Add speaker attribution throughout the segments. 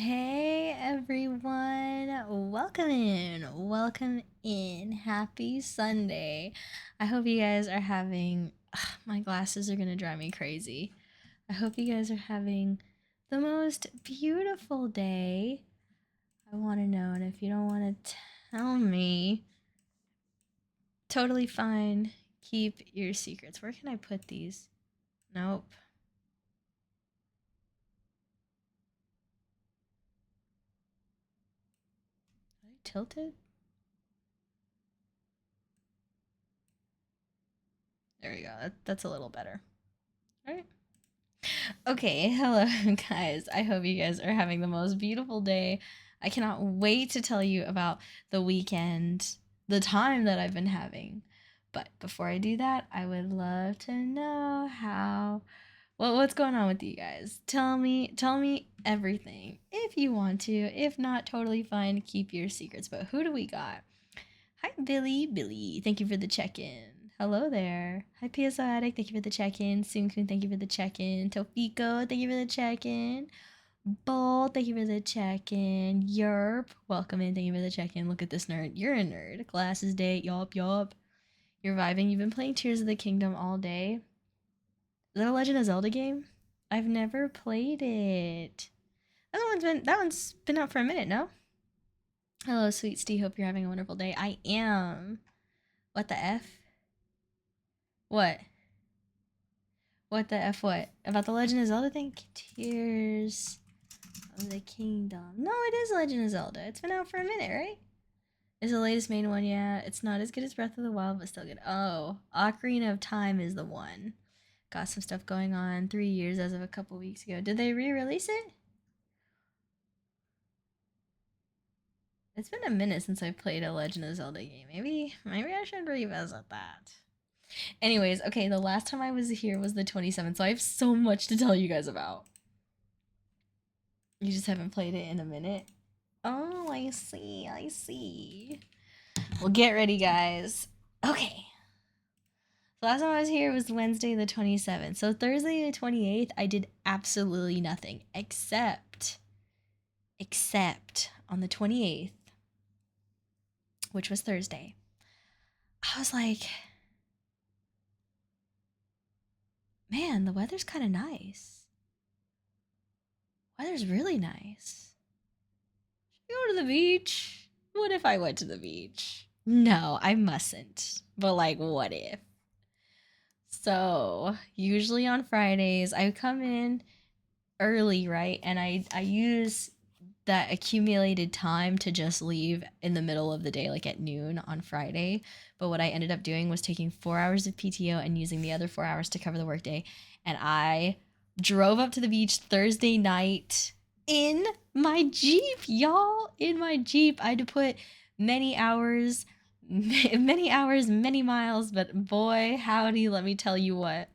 Speaker 1: Hey everyone, welcome in, happy Sunday. I hope you guys are having, my glasses are gonna drive me crazy. I hope you guys are having the most beautiful day. I wanna know, and if you don't wanna tell me, totally fine, keep your secrets. Where can I put these? Nope. Are they tilted? There we go, that's a little better. All right. Okay, hello guys. I hope you guys are having the most beautiful day. I cannot wait to tell you about the weekend, the time that I've been having. But before I do that, I would love to know what's going on with you guys. Tell me everything if you want to. If not, totally fine. Keep your secrets. But who do we got? Hi, Billy. Thank you for the check-in. Hello there. Hi, PSO Addict. Thank you for the check-in. Soon-kun, thank you for the check-in. Tofiko, thank you for the check-in. Bull, thank you for the check-in. Yerp, welcome in. Thank you for the check-in. Look at this nerd. You're a nerd. Glasses day. Yup. You're vibing. You've been playing Tears of the Kingdom all day. Is that a Legend of Zelda game? I've never played it. That one's been out for a minute, no? Hello, sweet Steve. Hope you're having a wonderful day. I am. What the F? What? What the F what? About the Legend of Zelda thing? Tears of the Kingdom. No, it is Legend of Zelda. It's been out for a minute, right? It's the latest main one, yeah. It's not as good as Breath of the Wild, but still good. Oh, Ocarina of Time is the one. Got some stuff going on. 3 years as of a couple weeks ago. Did they re-release it? It's been a minute since I played a Legend of Zelda game. Maybe I should revisit that. Anyways, okay, the last time I was here was the 27th, so I have so much to tell you guys about. You just haven't played it in a minute? Oh, I see. Well, get ready, guys. Okay. The last time I was here was Wednesday the 27th. So Thursday the 28th, I did absolutely nothing except on the 28th, which was Thursday. I was like, man, the weather's kind of nice. Weather's really nice. Should we go to the beach? What if I went to the beach? No, I mustn't. But like, what if? So usually on Fridays, I come in early, right? And I use that accumulated time to just leave in the middle of the day, like at noon on Friday. But what I ended up doing was taking 4 hours of PTO and using the other 4 hours to cover the workday. And I drove up to the beach Thursday night in my Jeep, y'all. In my Jeep. I had to put many hours, many miles, but boy, howdy, let me tell you what.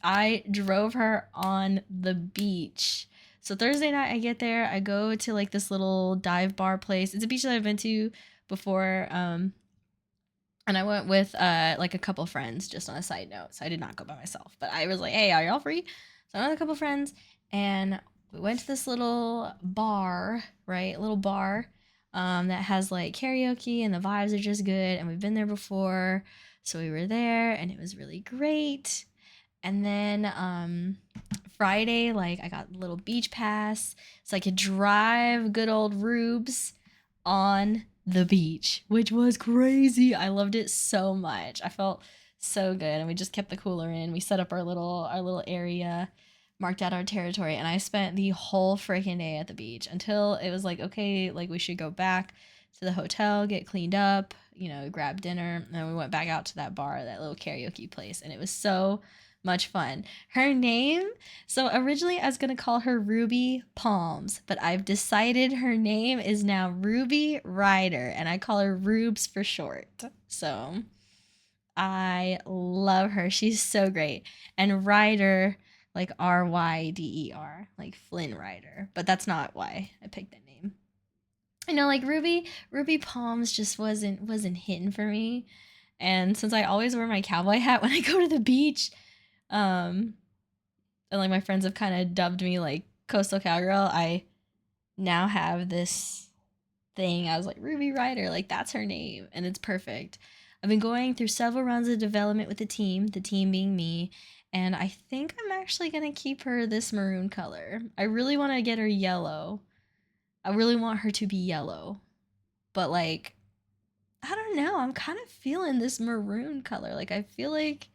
Speaker 1: I drove her on the beach. So Thursday night, I get there. I go to like this little dive bar place. It's a beach that I've been to before. And I went with like a couple friends, just on a side note. So I did not go by myself. But I was like, hey, are y'all free? So I went with a couple friends, and we went to this little bar, right? A little bar that has like karaoke, and the vibes are just good. And we've been there before. So we were there, and it was really great. And then Friday, like I got a little beach pass, so I could drive good old Rubes on the beach, which was crazy. I loved it so much. I felt so good, and we just kept the cooler in. We set up our little area, marked out our territory, and I spent the whole freaking day at the beach until it was like, okay, like we should go back to the hotel, get cleaned up, grab dinner, and then we went back out to that bar, that little karaoke place, and it was so much fun. Her name, so originally I was going to call her Ruby Palms, but I've decided her name is now Ruby Ryder, and I call her Rubes for short. So I love her. She's so great. And Ryder, like Ryder, like Flynn Rider, but that's not why I picked that name. Like Ruby Palms just wasn't hitting for me. And since I always wear my cowboy hat when I go to the beach, and like my friends have kind of dubbed me like coastal cowgirl, I now have this thing. I was like, Ruby Ryder, like that's her name, and it's perfect. I've been going through several rounds of development with the team being me, and I think I'm actually gonna keep her this maroon color. I really want to get her yellow. I really want her to be yellow, but like, I don't know. I'm kind of feeling this maroon color. Like, I feel like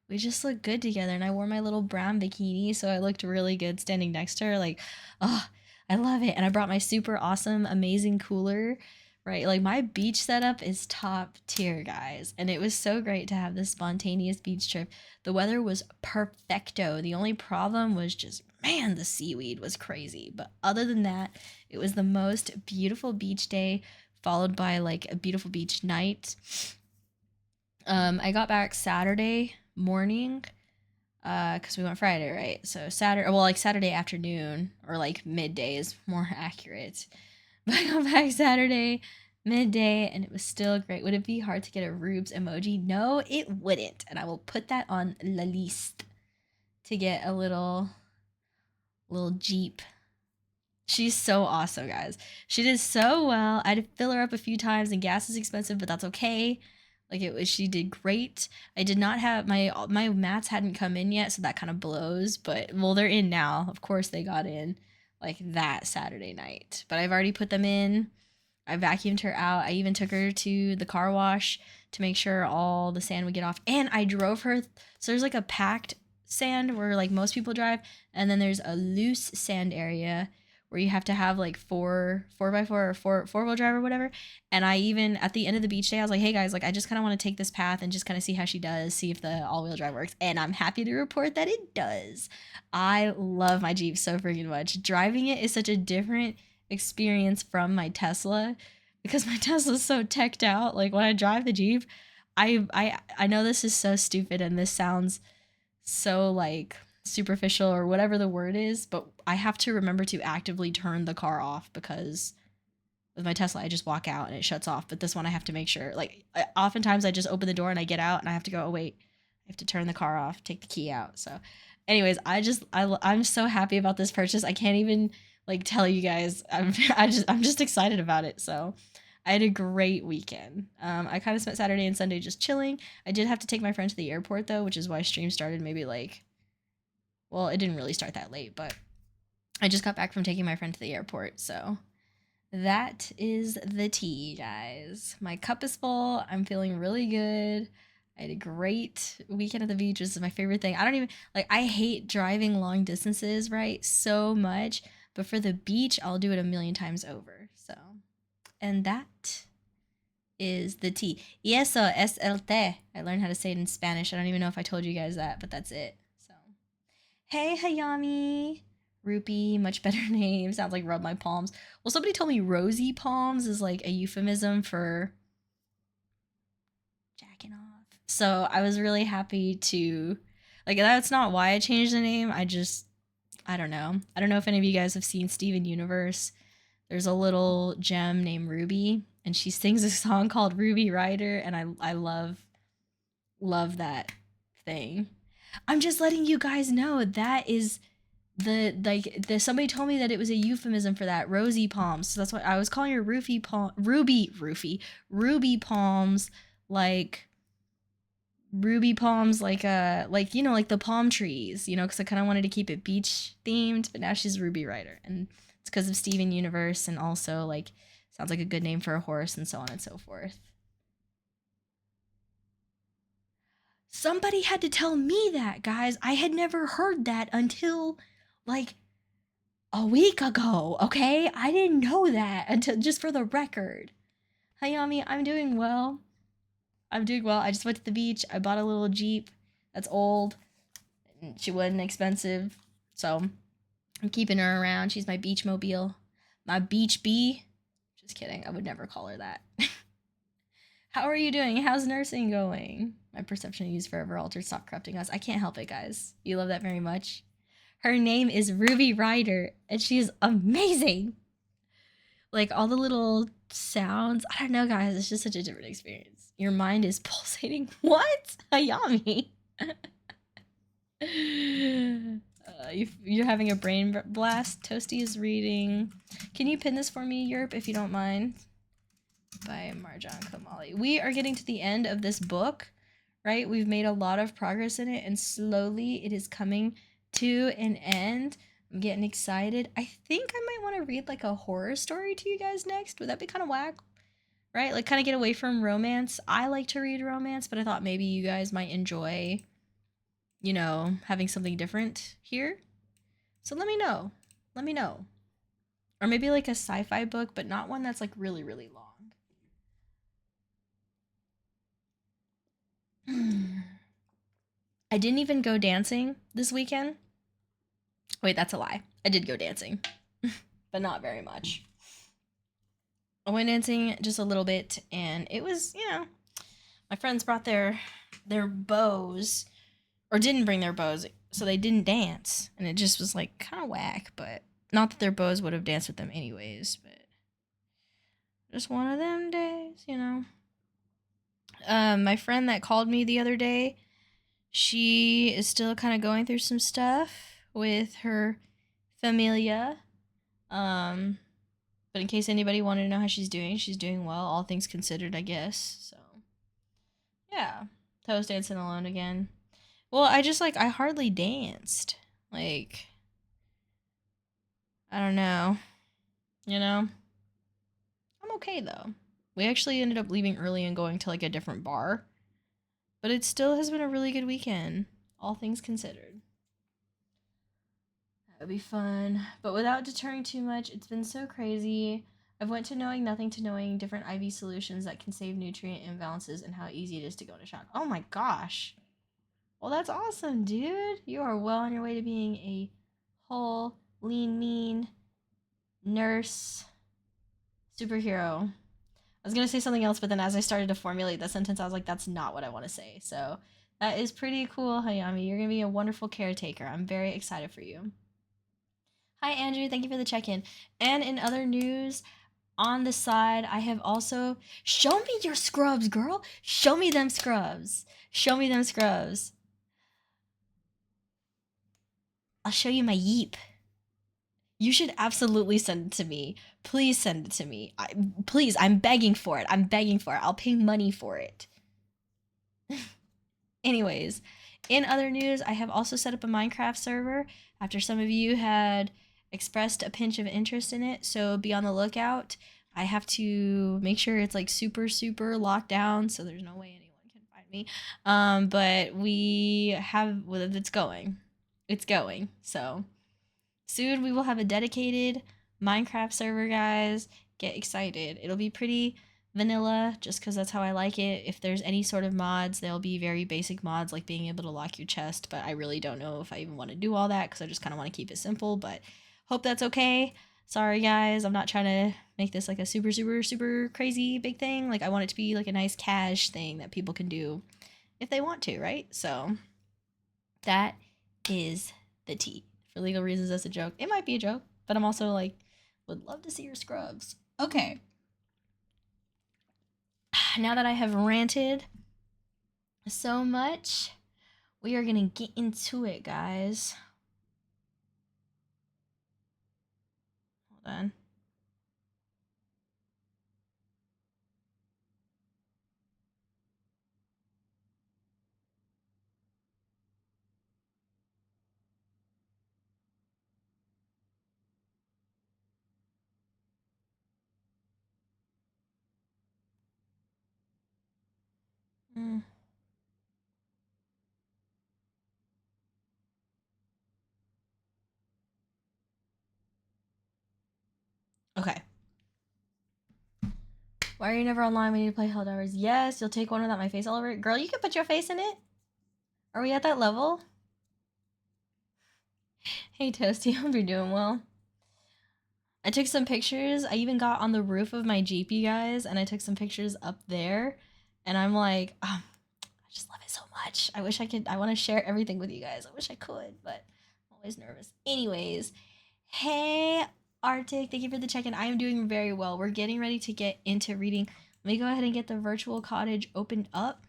Speaker 1: we just look good together. And I wore my little brown bikini, so I looked really good standing next to her. Like, oh, I love it. And I brought my super awesome, amazing cooler, right? Like, my beach setup is top tier, guys. And it was so great to have this spontaneous beach trip. The weather was perfecto. The only problem was just, man, the seaweed was crazy. But other than that, it was the most beautiful beach day, followed by like a beautiful beach night. I got back Saturday morning, because we went Friday, right? So Saturday, well, like Saturday afternoon or like midday is more accurate. But I got back Saturday midday, and it was still great. Would it be hard to get a Rubes emoji? No, it wouldn't, and I will put that on la liste to get a little Jeep. She's so awesome, guys. She did so well. I had to fill her up a few times, and gas is expensive, but that's okay. Like it was, she did great. I did not have my mats hadn't come in yet, so that kind of blows. But well, they're in now. Of course, they got in like that Saturday night. But I've already put them in. I vacuumed her out. I even took her to the car wash to make sure all the sand would get off. And I drove her. So there's like a packed sand where like most people drive, and then there's a loose sand area where you have to have like four by four or four-wheel drive or whatever. And I even at the end of the beach day, I was like, hey guys, like I just kind of want to take this path and just kind of see how she does, see if the all-wheel drive works. And I'm happy to report that it does. I love my Jeep so freaking much. Driving it is such a different experience from my Tesla, because my Tesla's so teched out. Like when I drive the Jeep, I know this is so stupid and this sounds so like superficial or whatever the word is, but I have to remember to actively turn the car off, because with my Tesla I just walk out and it shuts off, but this one I have to make sure, like oftentimes I just open the door and I get out and I have to go, oh wait, I have to turn the car off, take the key out. So anyways, I'm so happy about this purchase. I can't even like tell you guys. I'm just excited about it. So I had a great weekend. I kind of spent Saturday and Sunday just chilling. I did have to take my friend to the airport though, which is why stream started maybe like, well, it didn't really start that late, but I just got back from taking my friend to the airport. So that is the tea, guys. My cup is full. I'm feeling really good. I had a great weekend at the beach. This is my favorite thing. I don't even like, I hate driving long distances, right? So much. But for the beach, I'll do it a million times over. So, and that is the tea. Y eso es el té. I learned how to say it in Spanish. I don't even know if I told you guys that, but that's it. So, hey, Hayami. Rupee, much better name. Sounds like rub my palms. Well, somebody told me rosy palms is like a euphemism for jacking off. So I was really happy to, like, that's not why I changed the name. I don't know. I don't know if any of you guys have seen Steven Universe. There's a little gem named Ruby, and she sings a song called Ruby Rider, and I love that thing. I'm just letting you guys know that is somebody told me that it was a euphemism for that, rosy palms. So that's why I was calling her ruby palms, like ruby palms, like you know, like the palm trees, you know, because I kind of wanted to keep it beach themed. But now she's Ruby Rider, and it's because of Steven Universe, and also like sounds like a good name for a horse, and so on and so forth. Somebody had to tell me that, guys. I had never heard that until like a week ago, okay? I didn't know that until, just for the record. Hayami, I'm doing well. I'm doing well. I just went to the beach. I bought a little Jeep that's old. She wasn't expensive, so I'm keeping her around. She's my beach mobile. My beach bee. Just kidding. I would never call her that. How are you doing? How's nursing going? My perception of you is forever altered. Stop corrupting us. I can't help it, guys. You love that very much. Her name is Ruby Ryder, and she is amazing. Like all the little sounds. I don't know, guys. It's just such a different experience. Your mind is pulsating. What? Hayami. You're having a brain blast. Toasty is reading Can you pin this for me, Europe, if you don't mind? By Marjan Kamali. We are getting to the end of this book, right? We've made a lot of progress in it, and slowly it is coming to an end. I'm getting excited. I think I might want to read like a horror story to you guys next. Would that be kind of whack? Right? Like kind of get away from romance. I like to read romance, but I thought maybe you guys might enjoy, you know, having something different here. So let me know. Let me know. Or maybe like a sci-fi book, but not one that's like really, really long. I didn't even go dancing this weekend. Wait, that's a lie. I did go dancing, but not very much. I went dancing just a little bit, and it was, you know, my friends brought their bows, or didn't bring their bows, so they didn't dance, and it just was like kind of whack. But not that their bows would have danced with them anyways, but just one of them days, you know. My friend that called me the other day, she is still kind of going through some stuff with her familia. But in case anybody wanted to know how she's doing well, all things considered, I guess. So, yeah. I was dancing alone again. Well, I hardly danced. Like, I don't know. You know? I'm okay, though. We actually ended up leaving early and going to, like, a different bar. But it still has been a really good weekend, all things considered. That would be fun. But without deterring too much, it's been so crazy. I've went to knowing nothing to knowing different IV solutions that can save nutrient imbalances and how easy it is to go into shock. Oh my gosh. Well, that's awesome, dude. You are well on your way to being a whole, lean, mean nurse superhero. I was going to say something else, but then as I started to formulate that sentence, I was like, that's not what I want to say. So that is pretty cool, Hayami. You're going to be a wonderful caretaker. I'm very excited for you. Hi, Andrew. Thank you for the check-in. And in other news, on the side, I have also... Show me your scrubs, girl. Show me them scrubs. Show me them scrubs. I'll show you my yeep. You should absolutely send it to me. Please send it to me. Please, I'm begging for it. I'm begging for it. I'll pay money for it. Anyways, in other news, I have also set up a Minecraft server after some of you had expressed a pinch of interest in it, so be on the lookout. I have to make sure it's like super, super locked down, so there's no way anyone can find me. But we have, well, it's going. It's going, so... Soon we will have a dedicated Minecraft server, guys. Get excited. It'll be pretty vanilla, just because that's how I like it. If there's any sort of mods, they'll be very basic mods, like being able to lock your chest, but I really don't know if I even want to do all that, because I just kind of want to keep it simple, but hope that's okay. Sorry, guys. I'm not trying to make this like a super, super, super crazy big thing. Like, I want it to be like a nice cash thing that people can do if they want to, right? So, that is the tea. For legal reasons, that's a joke. It might be a joke, but I'm also like, would love to see your scrubs. Okay. Now that I have ranted so much, we are gonna get into it, guys. Hold on. Okay. Why are you never online when you play Helldivers? Yes, you'll take one without my face all over it. Girl, you can put your face in it. Are we at that level? Hey, Toasty, hope you're doing well. I took some pictures. I even got on the roof of my Jeep, you guys, and I took some pictures up there. And I'm like, I just love it so much. I wish I could. I want to share everything with you guys. I wish I could, but I'm always nervous. Anyways, hey, Arctic, thank you for the check-in. I am doing very well. We're getting ready to get into reading. Let me go ahead and get the virtual cottage opened up.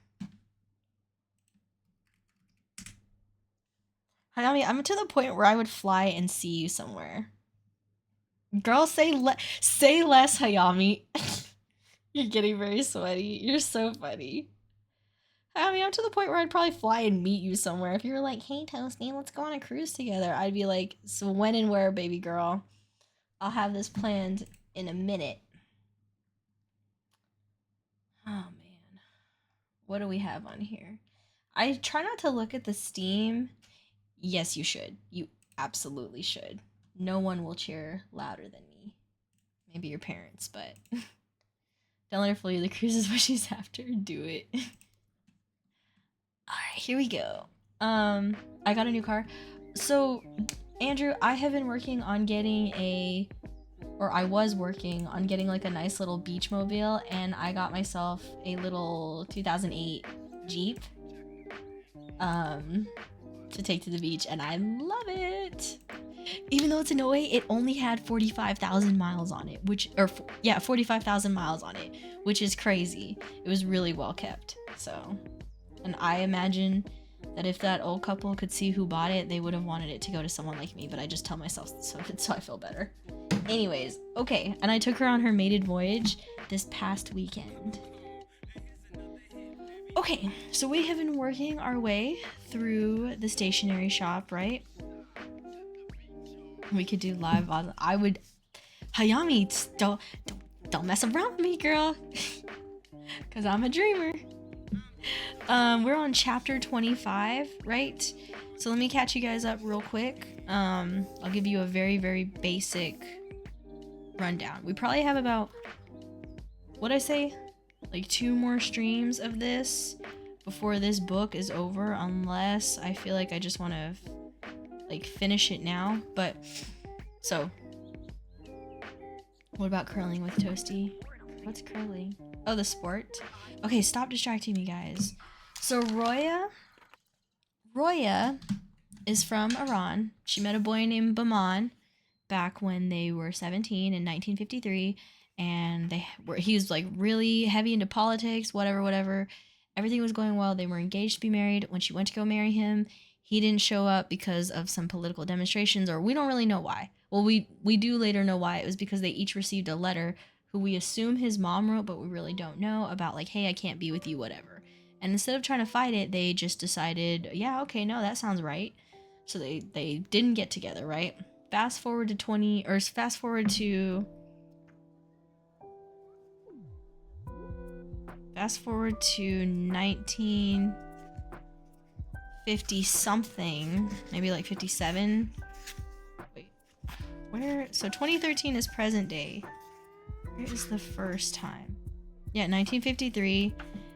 Speaker 1: I mean, I'm to the point where I would fly and see you somewhere. Girl, say less, Hayami. You're getting very sweaty. You're so funny. I mean, I'm to the point where I'd probably fly and meet you somewhere. If you were like, hey, Toasty, let's go on a cruise together, I'd be like, so when and where, baby girl? I'll have this planned in a minute. Oh, man. What do we have on here? I try not to look at the Steam. Yes, you should. You absolutely should. No one will cheer louder than me. Maybe your parents, but don't let her fool you. The cruise is what she's after. Do it. Alright, here we go. I got a new car. So, Andrew, I have been working on getting I was working on getting like a nice little beach mobile, and I got myself a little 2008 Jeep to take to the beach, and I love it. Even though it's an '08, it only had 45,000 miles on it, 45,000 miles on it, which is crazy. It was really well kept. So, and I imagine that if that old couple could see who bought it, they would have wanted it to go to someone like me, but I just tell myself so I feel better. Anyways, okay, and I took her on her maiden voyage this past weekend. Okay, so we have been working our way through the stationery shop, right? We could do live on. I would. Hayami, don't mess around with me, girl, because I'm a dreamer. We're on chapter 25, right? So let me catch you guys up real quick. I'll give you a very, very basic rundown. We probably have about, what'd I say? Like 2 more streams of this before this book is over, unless I feel like I just want to like finish it now. But so what about curling with Toasty? What's curling? Oh, the sport. Okay, stop distracting me, guys. So Roya is from Iran. She met a boy named Baman back when they were 17 in 1953, and he was like really heavy into politics, whatever. Everything was going well. They were engaged to be married. When she went to go marry him, he didn't show up because of some political demonstrations, or we don't really know why. Well, we do later know why. It was because they each received a letter who we assume his mom wrote, but we really don't know, about like, hey, I can't be with you, whatever. And instead of trying to fight it, they just decided, yeah, okay, no, that sounds right. So they didn't get together, right? Fast forward to 1950 something, maybe like 57. Wait, where? So 2013 is present day. Where is the first time? Yeah, 1953,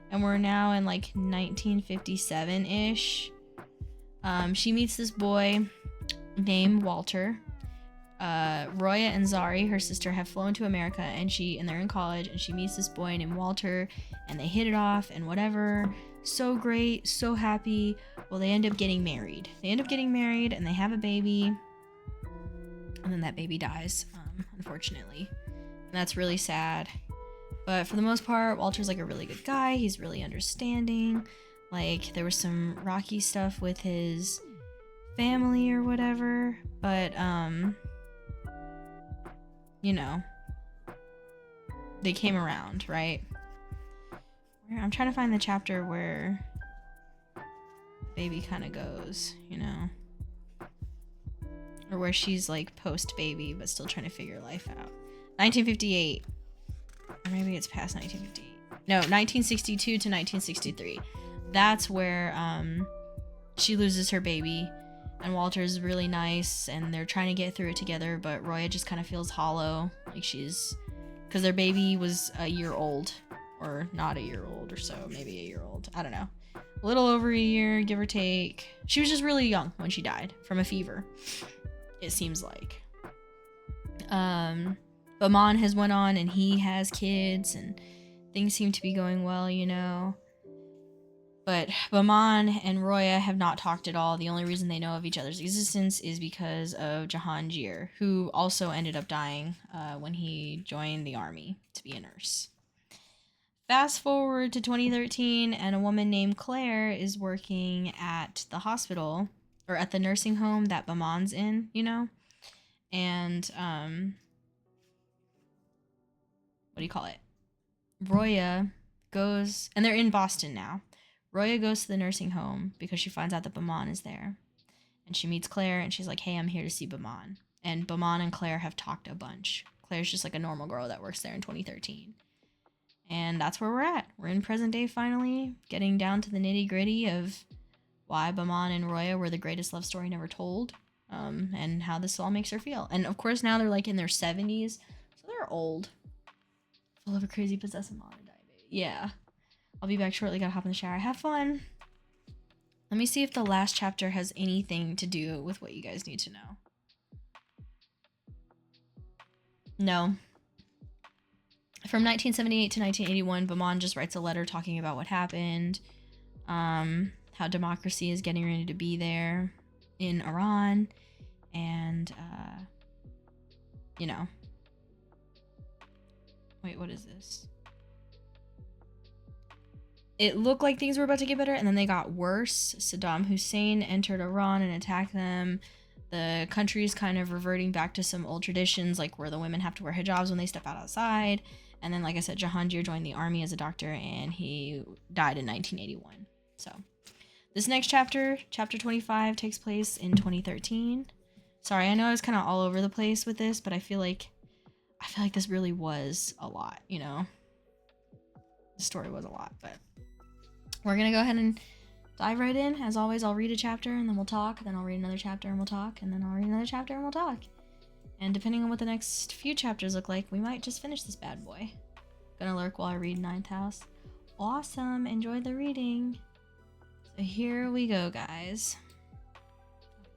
Speaker 1: and we're now in like 1957-ish. She meets this boy named Walter. Roya and Zari, her sister, have flown to America, and they're in college, and she meets this boy named Walter, and they hit it off and whatever. So great, so happy. Well, they end up getting married. And they have a baby, and then that baby dies, unfortunately. And that's really sad. But for the most part, Walter's like a really good guy. He's really understanding. Like, there was some rocky stuff with his family or whatever, but you know, they came around, right? I'm trying to find the chapter where baby kind of goes, you know, or where she's like post baby but still trying to figure life out. 1958, or maybe it's past 1958. No, 1962 to 1963. That's where she loses her baby, and Walter's really nice, and they're trying to get through it together, but Roya just kind of feels hollow, like because their baby was a year old, or not a year old, or so, maybe a year old, I don't know, a little over a year, give or take. She was just really young when she died from a fever, it seems like. Baman has went on, and he has kids, and things seem to be going well, you know. But Baman and Roya have not talked at all. The only reason they know of each other's existence is because of Jahangir, who also ended up dying when he joined the army to be a nurse. Fast forward to 2013, and a woman named Claire is working at the hospital, or at the nursing home that Baman's in, you know? And do you call it? Roya goes, and they're in Boston now. Roya goes to the nursing home because she finds out that Baman is there. And she meets Claire, and she's like, hey, I'm here to see Baman. And Baman and Claire have talked a bunch. Claire's just like a normal girl that works there in 2013. And that's where we're at. We're in present day finally, getting down to the nitty gritty of why Baman and Roya were the greatest love story never told, and how this all makes her feel. And of course now they're like in their 70s, so they're old. Full of a crazy possessive mom and diabetes. Yeah. I'll be back shortly, gotta hop in the shower. Have fun. Let me see if the last chapter has anything to do with what you guys need to know. No. From 1978 to 1981, Baman just writes a letter talking about what happened, how democracy is getting ready to be there in Iran, and, you know. Wait, what is this? It looked like things were about to get better, and then they got worse. Saddam Hussein entered Iran and attacked them. The country is kind of reverting back to some old traditions, like where the women have to wear hijabs when they step outside. And then, like I said, Jahangir joined the army as a doctor, and he died in 1981. So, this next chapter, chapter 25, takes place in 2013. Sorry, I know I was kind of all over the place with this, but I feel like this really was a lot, you know? The story was a lot, but we're gonna go ahead and dive right in. As always, I'll read a chapter and then we'll talk, then I'll read another chapter and we'll talk, and then I'll read another chapter and we'll talk. And depending on what the next few chapters look like, we might just finish this bad boy. Gonna lurk while I read Ninth House. Awesome, enjoy the reading. So here we go, guys.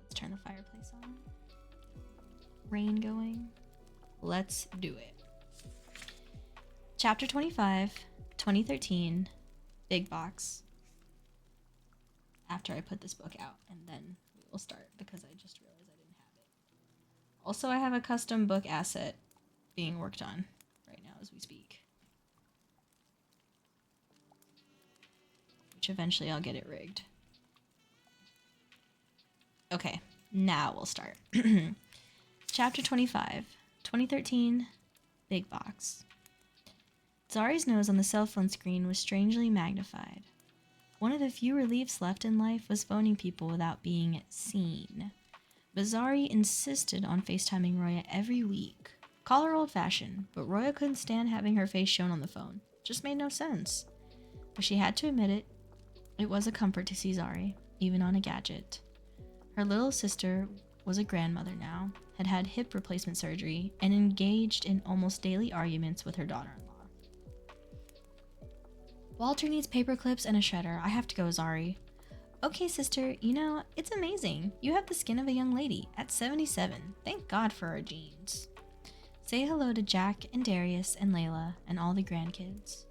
Speaker 1: Let's turn the fireplace on. Rain going. Let's do it. Chapter 25, 2013, Big Box. After I put this book out, and then we will start because I just realized I didn't have it. Also, I have a custom book asset being worked on right now as we speak, which eventually I'll get it rigged. Okay, now we'll start. Chapter 25, 2013, Big Box. Zari's nose on the cell phone screen was strangely magnified. One of the few reliefs left in life was phoning people without being seen. But Zari insisted on FaceTiming Roya every week. Call her old-fashioned, but Roya couldn't stand having her face shown on the phone. Just made no sense. But she had to admit it. It was a comfort to see Zari, even on a gadget. Her little sister was a grandmother now, had had hip replacement surgery, and engaged in almost daily arguments with her daughter-in-law. Walter needs paper clips and a shredder. I have to go, Zari. Okay, sister, you know, it's amazing. You have the skin of a young lady at 77. Thank God for our genes. Say hello to Jack and Darius and Layla and all the grandkids.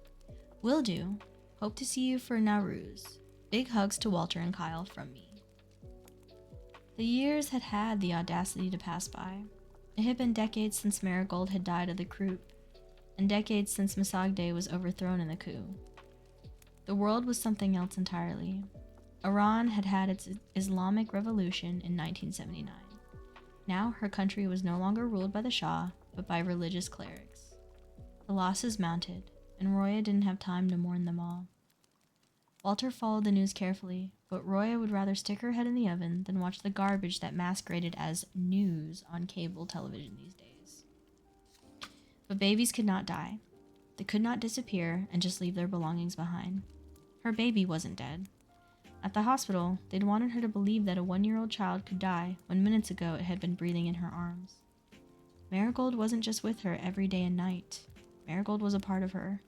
Speaker 1: Will do. Hope to see you for Nowruz. Big hugs to Walter and Kyle from me. The years had had the audacity to pass by. It had been decades since Marigold had died of the croup, and decades since Masagde was overthrown in the coup. The world was something else entirely. Iran had had its Islamic revolution in 1979. Now her country was no longer ruled by the Shah, but by religious clerics. The losses mounted, and Roya didn't have time to mourn them all. Walter followed the news carefully, but Roya would rather stick her head in the oven than watch the garbage that masqueraded as news on cable television these days. But babies could not die. They could not disappear and just leave their belongings behind. Her baby wasn't dead. At the hospital, they'd wanted her to believe that a 1-year-old child could die when minutes ago it had been breathing in her arms. Marigold wasn't just with her every day and night. Marigold was a part of her.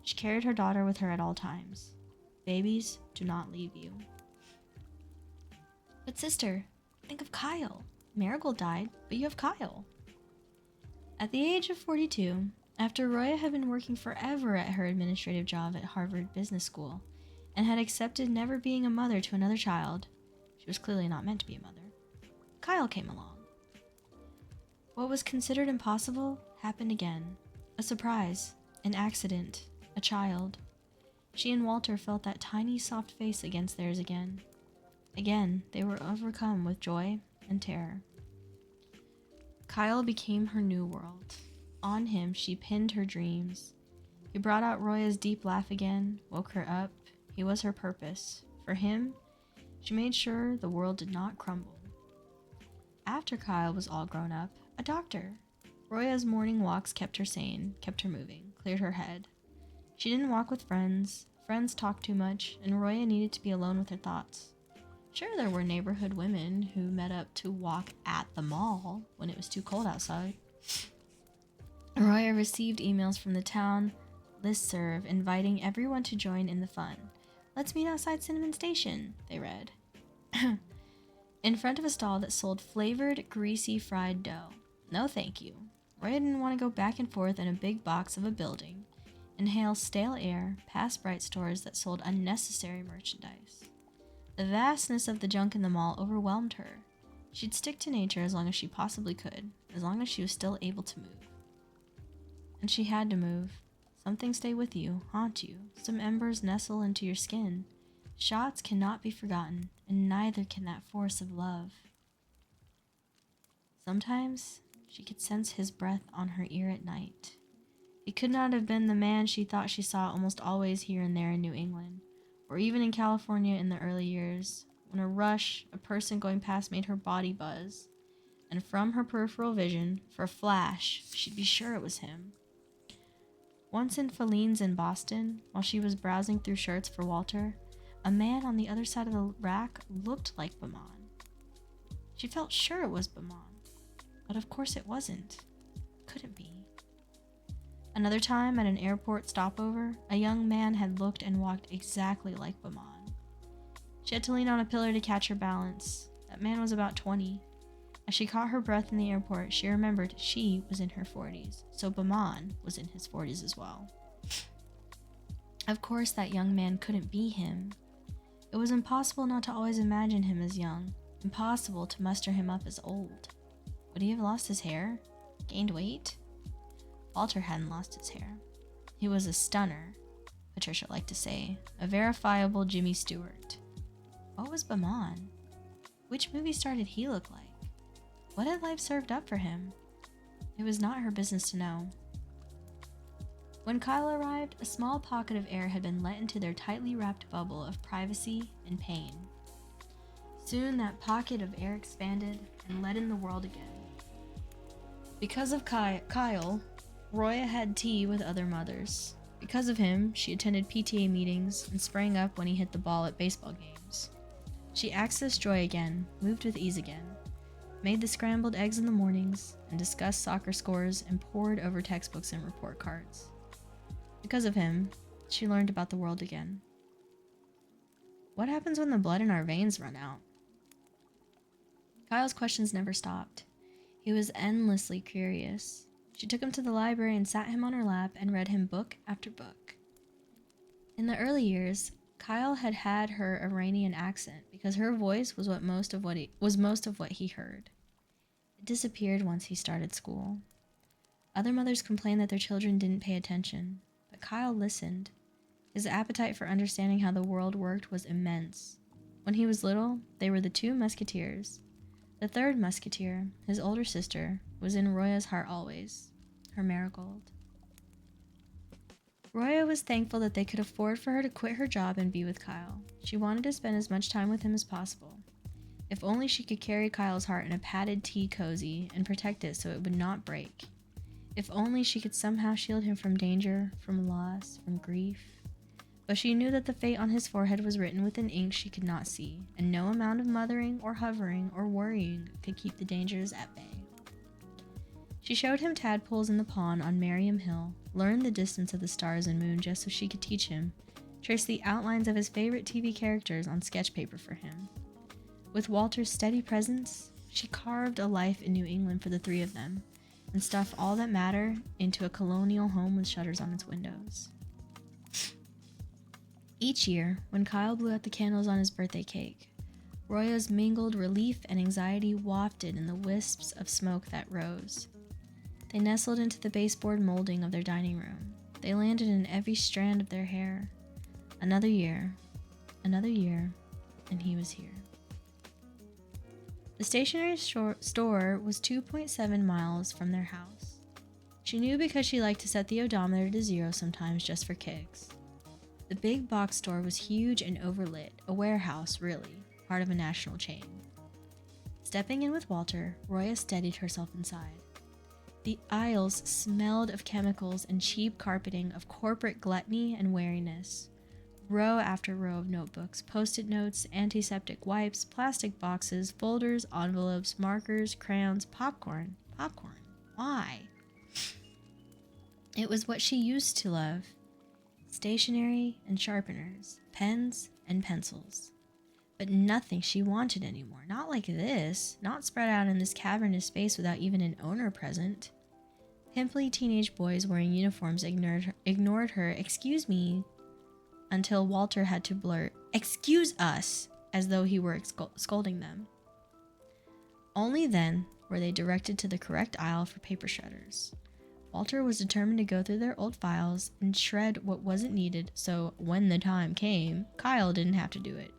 Speaker 1: She carried her daughter with her at all times. Babies do not leave you. But sister, think of Kyle. Marigold died, but you have Kyle. At the age of 42, after Roya had been working forever at her administrative job at Harvard Business School, and had accepted never being a mother to another child, she was clearly not meant to be a mother, Kyle came along. What was considered impossible happened again. A surprise, an accident, a child. She and Walter felt that tiny, soft face against theirs again. Again, they were overcome with joy and terror. Kyle became her new world. On him, she pinned her dreams. He brought out Roya's deep laugh again, woke her up. He was her purpose. For him, she made sure the world did not crumble. After Kyle was all grown up, a doctor. Roya's morning walks kept her sane, kept her moving, cleared her head. She didn't walk with friends. Friends talked too much, and Roya needed to be alone with her thoughts. Sure, there were neighborhood women who met up to walk at the mall when it was too cold outside. Roya received emails from the town listserv inviting everyone to join in the fun. "Let's meet outside Cinnamon Station," they read. In front of a stall that sold flavored, greasy fried dough. No thank you. Roya didn't want to go back and forth in a big box of a building, inhale stale air, pass bright stores that sold unnecessary merchandise. The vastness of the junk in the mall overwhelmed her. She'd stick to nature as long as she possibly could, as long as she was still able to move. And she had to move. Something stay with you, haunt you. Some embers nestle into your skin. Shots cannot be forgotten, and neither can that force of love. Sometimes she could sense his breath on her ear at night. He could not have been the man she thought she saw almost always here and there in New England, or even in California in the early years, when a rush, a person going past made her body buzz, and from her peripheral vision, for a flash, she'd be sure it was him. Once in Feline's in Boston, while she was browsing through shirts for Walter, a man on the other side of the rack looked like Baman. She felt sure it was Baman, but of course it wasn't. Couldn't be. Another time, at an airport stopover, a young man had looked and walked exactly like Baman. She had to lean on a pillar to catch her balance. That man was about 20. As she caught her breath in the airport, she remembered she was in her 40s, so Baman was in his 40s as well. Of course, that young man couldn't be him. It was impossible not to always imagine him as young, impossible to muster him up as old. Would he have lost his hair? Gained weight? Walter hadn't lost his hair. He was a stunner, Patricia liked to say, a verifiable Jimmy Stewart. What was Baman? Which movie star did he look like? What had life served up for him? It was not her business to know. When Kyle arrived, a small pocket of air had been let into their tightly wrapped bubble of privacy and pain. Soon that pocket of air expanded and let in the world again. Because of Kyle, Roya had tea with other mothers. Because of him, she attended PTA meetings and sprang up when he hit the ball at baseball games. She accessed joy again, moved with ease again, made the scrambled eggs in the mornings, and discussed soccer scores and pored over textbooks and report cards. Because of him, she learned about the world again. What happens when the blood in our veins run out? Kyle's questions never stopped. He was endlessly curious. She took him to the library and sat him on her lap and read him book after book. In the early years, Kyle had had her Iranian accent because her voice was most of what he heard. It disappeared once he started school. Other mothers complained that their children didn't pay attention, but Kyle listened. His appetite for understanding how the world worked was immense. When he was little, they were the two musketeers. The third musketeer, his older sister, was in Roya's heart always, her marigold. Roya was thankful that they could afford for her to quit her job and be with Kyle. She wanted to spend as much time with him as possible. If only she could carry Kyle's heart in a padded tea cozy and protect it so it would not break. If only she could somehow shield him from danger, from loss, from grief. But she knew that the fate on his forehead was written with an ink she could not see, and no amount of mothering or hovering or worrying could keep the dangers at bay. She showed him tadpoles in the pond on Merriam Hill, learned the distance of the stars and moon just so she could teach him, traced the outlines of his favorite TV characters on sketch paper for him. With Walter's steady presence, she carved a life in New England for the three of them, and stuffed all that mattered into a colonial home with shutters on its windows. Each year, when Kyle blew out the candles on his birthday cake, Roya's mingled relief and anxiety wafted in the wisps of smoke that rose. They nestled into the baseboard molding of their dining room. They landed in every strand of their hair. Another year, and he was here. The stationery store was 2.7 miles from their house. She knew because she liked to set the odometer to 0 sometimes just for kicks. The big box store was huge and overlit, a warehouse, really, part of a national chain. Stepping in with Walter, Roya steadied herself inside. The aisles smelled of chemicals and cheap carpeting, of corporate gluttony and wariness. Row after row of notebooks, post-it notes, antiseptic wipes, plastic boxes, folders, envelopes, markers, crayons, popcorn. Popcorn. Why? It was what she used to love. Stationery and sharpeners, pens and pencils. But nothing she wanted anymore. Not like this. Not spread out in this cavernous space without even an owner present. Pimply teenage boys wearing uniforms ignored her, "Excuse me," until Walter had to blurt, "Excuse us," as though he were scolding them. Only then were they directed to the correct aisle for paper shredders. Walter was determined to go through their old files and shred what wasn't needed, so when the time came, Kyle didn't have to do it.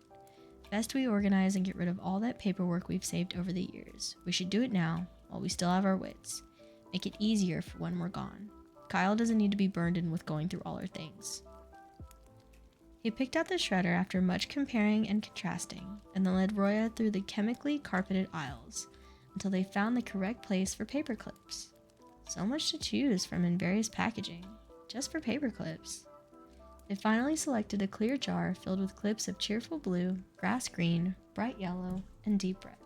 Speaker 1: Best we organize and get rid of all that paperwork we've saved over the years. We should do it now, while we still have our wits. Make it easier for when we're gone. Kyle doesn't need to be burned in with going through all our things. He picked out the shredder after much comparing and contrasting, and then led Roya through the chemically carpeted aisles, until they found the correct place for paper clips. So much to choose from in various packaging, just for paper clips. They finally selected a clear jar filled with clips of cheerful blue, grass green, bright yellow, and deep red.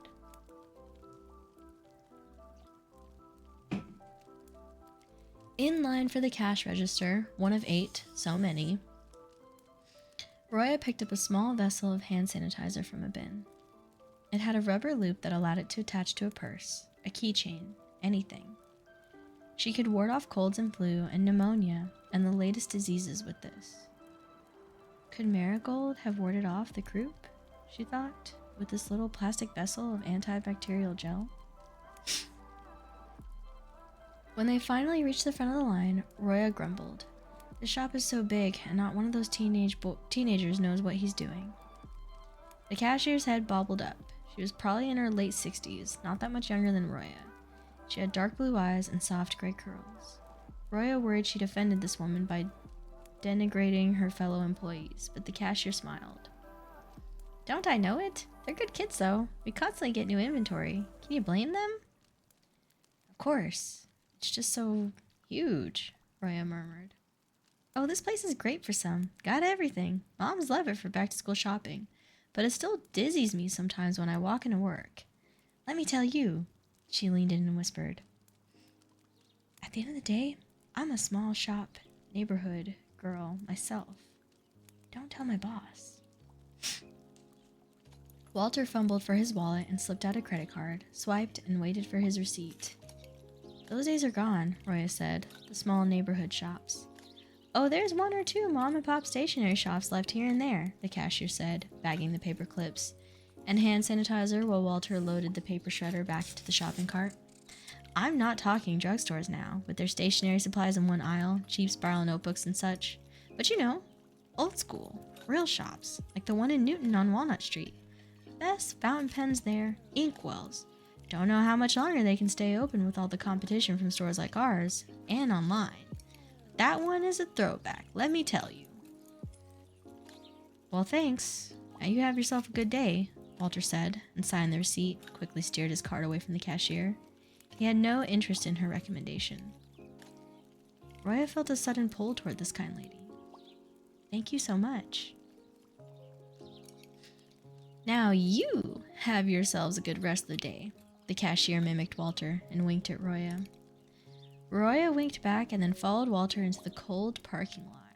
Speaker 1: In line for the cash register, one of 8, so many, Roya picked up a small vessel of hand sanitizer from a bin. It had a rubber loop that allowed it to attach to a purse, a keychain, anything. She could ward off colds and flu and pneumonia and the latest diseases with this. Could Marigold have warded off the croup, she thought, with this little plastic vessel of antibacterial gel? When they finally reached the front of the line, Roya grumbled. The shop is so big, and not one of those teenagers knows what he's doing. The cashier's head bobbled up. She was probably in her late 60s, not that much younger than Roya. She had dark blue eyes and soft gray curls. Roya worried she'd offended this woman by denigrating her fellow employees, but the cashier smiled. "Don't I know it? They're good kids, though. We constantly get new inventory. Can you blame them?" "Of course. It's just so huge," Roya murmured. "Oh, this place is great for some. Got everything. Moms love it for back-to-school shopping. But it still dizzies me sometimes when I walk into work. Let me tell you," she leaned in and whispered. "At the end of the day, I'm a small shop, neighborhood girl myself. Don't tell my boss." Walter fumbled for his wallet and slipped out a credit card, swiped, and waited for his receipt. "Those days are gone," Roya said. "The small neighborhood shops." "Oh, there's one or two mom and pop stationery shops left here and there," the cashier said, bagging the paper clips and hand sanitizer while Walter loaded the paper shredder back into the shopping cart. "I'm not talking drugstores now, with their stationery supplies in one aisle, cheap spiral notebooks and such. But you know, old school, real shops, like the one in Newton on Walnut Street. Best fountain pens there, inkwells. Don't know how much longer they can stay open with all the competition from stores like ours, and online. That one is a throwback, let me tell you." "Well, thanks. Now you have yourself a good day," Walter said, and signed the receipt, quickly steered his card away from the cashier. He had no interest in her recommendation. Roya felt a sudden pull toward this kind lady. "Thank you so much." "Now you have yourselves a good rest of the day," the cashier mimicked Walter and winked at Roya. Roya winked back and then followed Walter into the cold parking lot.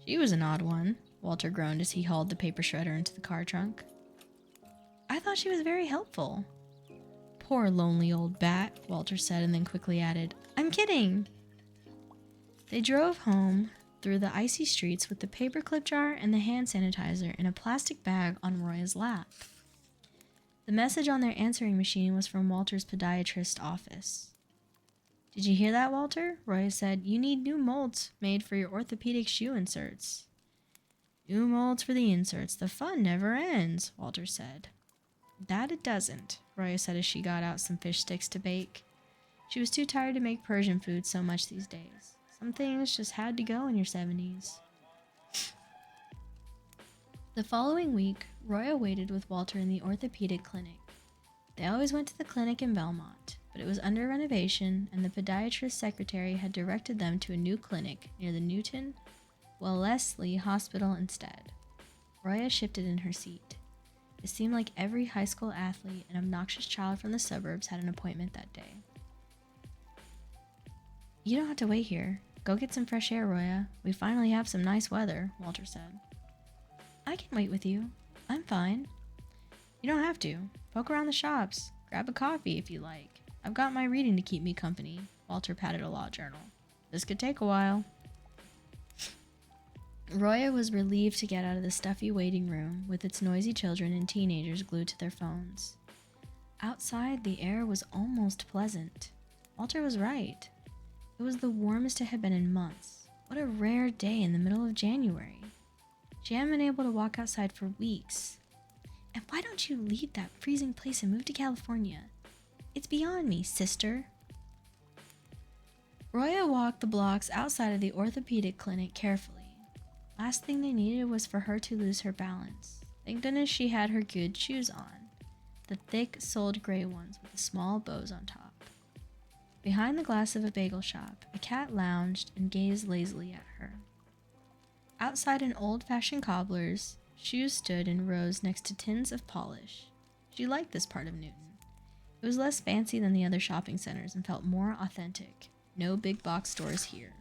Speaker 1: "She was an odd one," Walter groaned as he hauled the paper shredder into the car trunk. "I thought she was very helpful." "Poor lonely old bat," Walter said, and then quickly added, "I'm kidding." They drove home through the icy streets with the paperclip jar and the hand sanitizer in a plastic bag on Roya's lap. The message on their answering machine was from Walter's podiatrist's office. "Did you hear that, Walter?" Roya said. "You need new molds made for your orthopedic shoe inserts." "New molds for the inserts. The fun never ends," Walter said. "That it doesn't," Roya said as she got out some fish sticks to bake. She was too tired to make Persian food so much these days. Some things just had to go in your 70s. The following week, Roya waited with Walter in the orthopedic clinic. They always went to the clinic in Belmont, but it was under renovation, and the podiatrist secretary had directed them to a new clinic near the Newton Wellesley Hospital instead. Roya shifted in her seat. It seemed like every high school athlete and obnoxious child from the suburbs had an appointment that day. You don't have to wait here. Go get some fresh air, Roya. We finally have some nice weather, Walter said. I can wait with you. I'm fine. You don't have to. Poke around the shops. Grab a coffee if you like. I've got my reading to keep me company. Walter patted a law journal. This could take a while. Roya was relieved to get out of the stuffy waiting room with its noisy children and teenagers glued to their phones. Outside, the air was almost pleasant. Walter was right. It was the warmest it had been in months. What a rare day in the middle of January. She hadn't been able to walk outside for weeks. And why don't you leave that freezing place and move to California? It's beyond me, sister. Roya walked the blocks outside of the orthopedic clinic carefully. Last thing they needed was for her to lose her balance. Thank goodness she had her good shoes on, the thick-soled gray ones with the small bows on top. Behind the glass of a bagel shop, a cat lounged and gazed lazily at her. Outside an old-fashioned cobbler's, shoes stood in rows next to tins of polish. She liked this part of Newton. It was less fancy than the other shopping centers and felt more authentic. No big box stores here.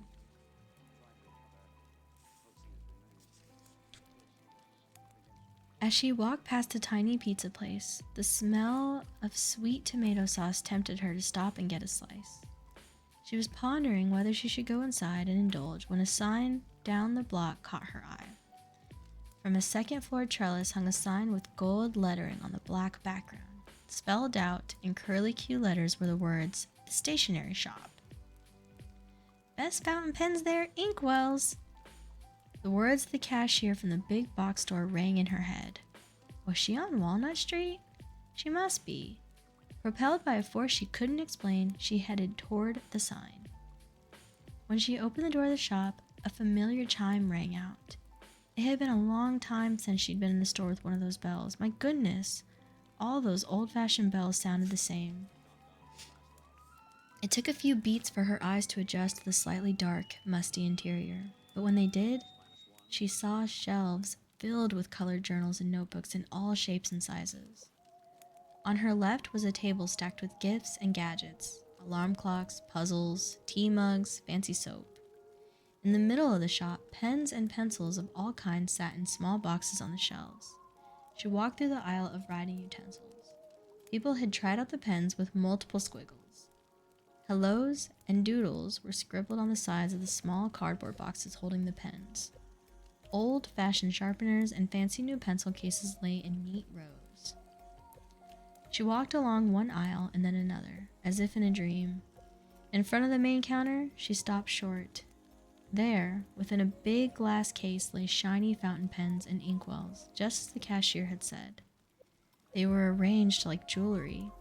Speaker 1: As she walked past a tiny pizza place, the smell of sweet tomato sauce tempted her to stop and get a slice. She was pondering whether she should go inside and indulge when a sign down the block caught her eye. From a second-floor trellis hung a sign with gold lettering on the black background. Spelled out in curly Q letters were the words, "The Stationery Shop." Best fountain pens there, Inkwells. The words of the cashier from the big box store rang in her head. Was she on Walnut Street? She must be. Propelled by a force she couldn't explain, she headed toward the sign. When she opened the door of the shop, a familiar chime rang out. It had been a long time since she'd been in the store with one of those bells. My goodness, all those old-fashioned bells sounded the same. It took a few beats for her eyes to adjust to the slightly dark, musty interior, but when they did, she saw shelves filled with colored journals and notebooks in all shapes and sizes. On her left was a table stacked with gifts and gadgets, alarm clocks, puzzles, tea mugs, fancy soap. In the middle of the shop, pens and pencils of all kinds sat in small boxes on the shelves. She walked through the aisle of writing utensils. People had tried out the pens with multiple squiggles. Hellos and doodles were scribbled on the sides of the small cardboard boxes holding the pens. Old-fashioned sharpeners and fancy new pencil cases lay in neat rows. She walked along one aisle and then another, as if in a dream. In front of the main counter, she stopped short. There, within a big glass case, lay shiny fountain pens and inkwells, just as the cashier had said. They were arranged like jewelry.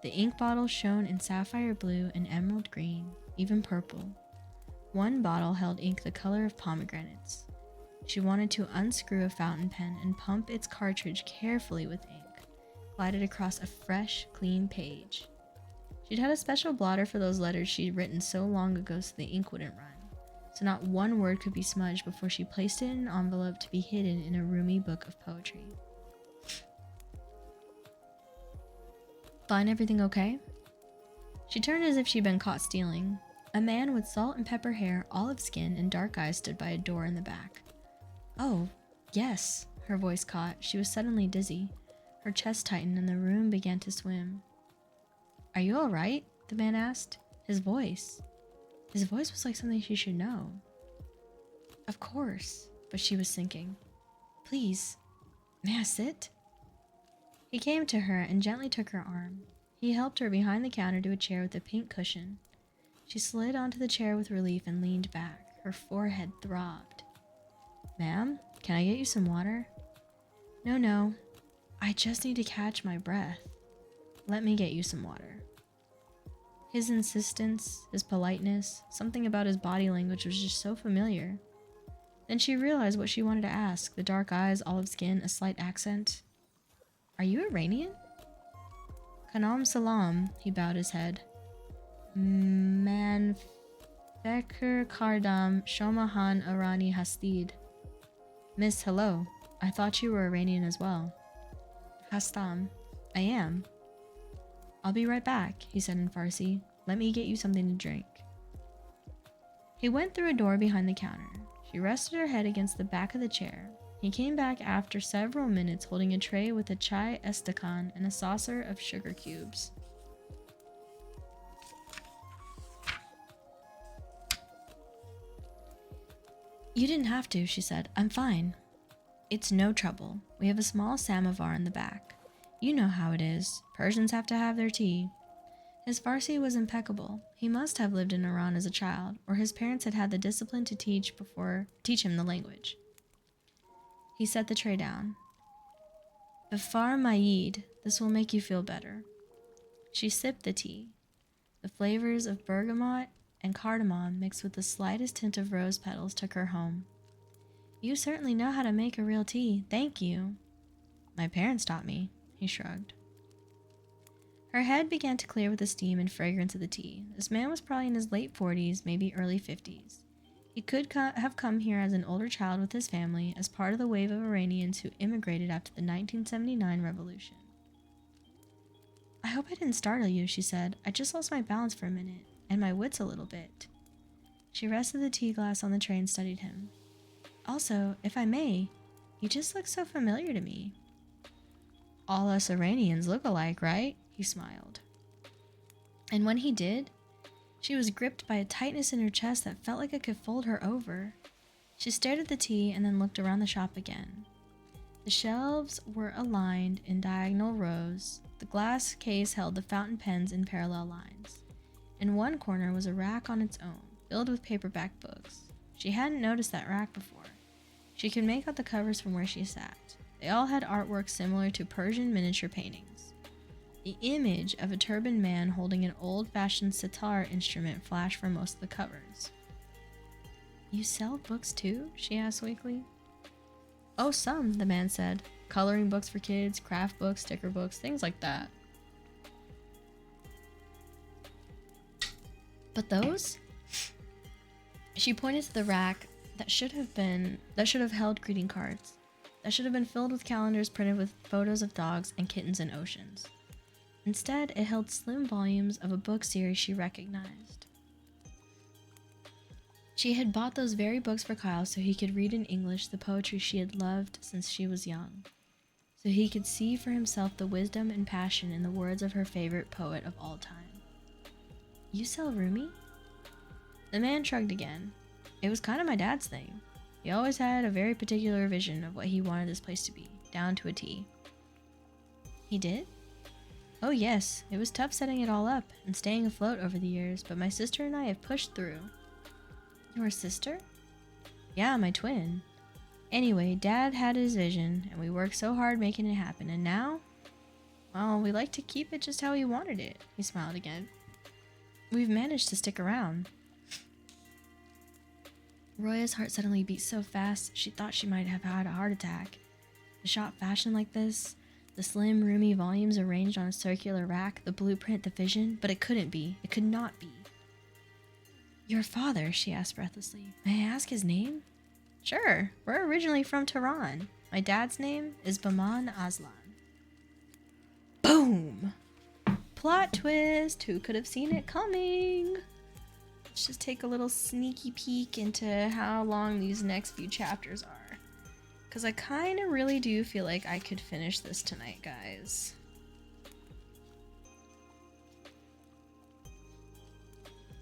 Speaker 1: The ink bottles shone in sapphire blue and emerald green, even purple. One bottle held ink the color of pomegranates. She wanted to unscrew a fountain pen and pump its cartridge carefully with ink, glided across a fresh, clean page. She'd had a special blotter for those letters she'd written so long ago so the ink wouldn't run, so not one word could be smudged before she placed it in an envelope to be hidden in a roomy book of poetry. Find everything okay? She turned as if she'd been caught stealing. A man with salt and pepper hair, olive skin, and dark eyes stood by a door in the back. Oh, yes, her voice caught. She was suddenly dizzy. Her chest tightened and the room began to swim. Are you all right? The man asked. His voice was like something she should know. Of course, but she was thinking. Please, may I sit? He came to her and gently took her arm. He helped her behind the counter to a chair with a pink cushion. She slid onto the chair with relief and leaned back. Her forehead throbbed. Ma'am, can I get you some water? No. I just need to catch my breath. Let me get you some water. His insistence, his politeness, something about his body language was just so familiar. Then she realized what she wanted to ask, the dark eyes, olive skin, a slight accent. Are you Iranian? Kanam salam, he bowed his head. Man Fekir Kardam Shomahan Arani Hastid. Miss, hello. I thought you were Iranian as well. Hastam. I am. I'll be right back, he said in Farsi. Let me get you something to drink. He went through a door behind the counter. She rested her head against the back of the chair. He came back after several minutes holding a tray with a chai estakan and a saucer of sugar cubes. You didn't have to, she said. I'm fine. It's no trouble. We have a small samovar in the back. You know how it is. Persians have to have their tea. His Farsi was impeccable. He must have lived in Iran as a child, or his parents had had the discipline to teach him the language. He set the tray down. Bafar Mayid, this will make you feel better. She sipped the tea. The flavors of bergamot and cardamom mixed with the slightest hint of rose petals took her home. You certainly know how to make a real tea. Thank you. My parents taught me, he shrugged. Her head began to clear with the steam and fragrance of the tea. This man was probably in his late 40s, maybe early 50s. He could have come here as an older child with his family, as part of the wave of Iranians who immigrated after the 1979 revolution. I hope I didn't startle you, she said. I just lost my balance for a minute, and my wits a little bit. She rested the tea glass on the tray and studied him. Also, if I may, you just look so familiar to me. All us Iranians look alike, right? He smiled. And when he did, she was gripped by a tightness in her chest that felt like it could fold her over. She stared at the tea and then looked around the shop again. The shelves were aligned in diagonal rows. The glass case held the fountain pens in parallel lines. In one corner was a rack on its own, filled with paperback books. She hadn't noticed that rack before. She could make out the covers from where she sat. They all had artwork similar to Persian miniature paintings. The image of a turbaned man holding an old-fashioned sitar instrument flashed from most of the covers. You sell books too? She asked weakly. Oh, some, the man said. Coloring books for kids, craft books, sticker books, things like that. But those? She pointed to the rack that should have held greeting cards. That should have been filled with calendars printed with photos of dogs and kittens and oceans. Instead, it held slim volumes of a book series she recognized. She had bought those very books for Kyle so he could read in English the poetry she had loved since she was young, so he could see for himself the wisdom and passion in the words of her favorite poet of all time. You sell Rumi? The man shrugged again. It was kind of my dad's thing. He always had a very particular vision of what he wanted this place to be, down to a T. He did? Oh yes, it was tough setting it all up and staying afloat over the years, but my sister and I have pushed through. Your sister? Yeah, my twin. Anyway, Dad had his vision, and we worked so hard making it happen, and now? Well, we like to keep it just how he wanted it. He smiled again. We've managed to stick around. Roya's heart suddenly beat so fast, she thought she might have had a heart attack. The shop fashioned like this, the slim, roomy volumes arranged on a circular rack, the blueprint, the vision, but it couldn't be. It could not be. Your father, she asked breathlessly. May I ask his name? Sure, we're originally from Tehran. My dad's name is Baman Aslan. Boom! Plot twist! Who could have seen it coming? Let's just take a little sneaky peek into how long these next few chapters are. Because I kind of really do feel like I could finish this tonight, guys.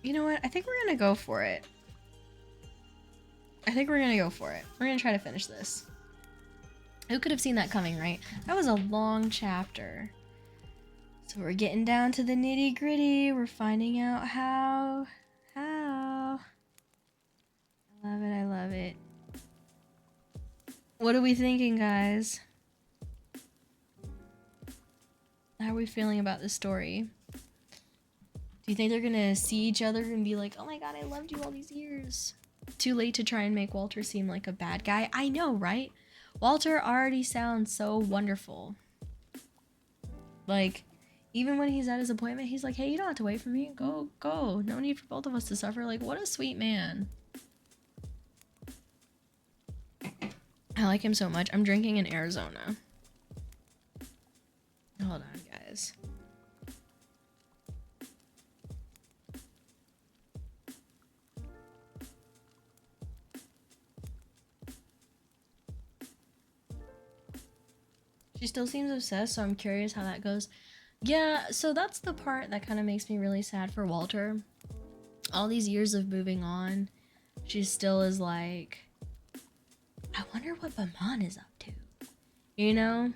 Speaker 1: You know what? I think we're going to go for it. We're going to try to finish this. Who could have seen that coming, right? That was a long chapter. So we're getting down to the nitty gritty. We're finding out how. I love it. What are we thinking, guys? How are we feeling about this story? Do you think they're gonna see each other and be like, oh my god, I loved you all these years? Too late to try and make Walter seem like a bad guy. I know, right? Walter already sounds so wonderful. Like, even when he's at his appointment, he's like, hey, you don't have to wait for me. Go, go. No need for both of us to suffer. Like, what a sweet man. I like him so much. I'm drinking in Arizona. Hold on, guys. She still seems obsessed, so I'm curious how that goes. Yeah, so that's the part that kind of makes me really sad for Walter. All these years of moving on, she still is like, I wonder what Baman is up to. You know?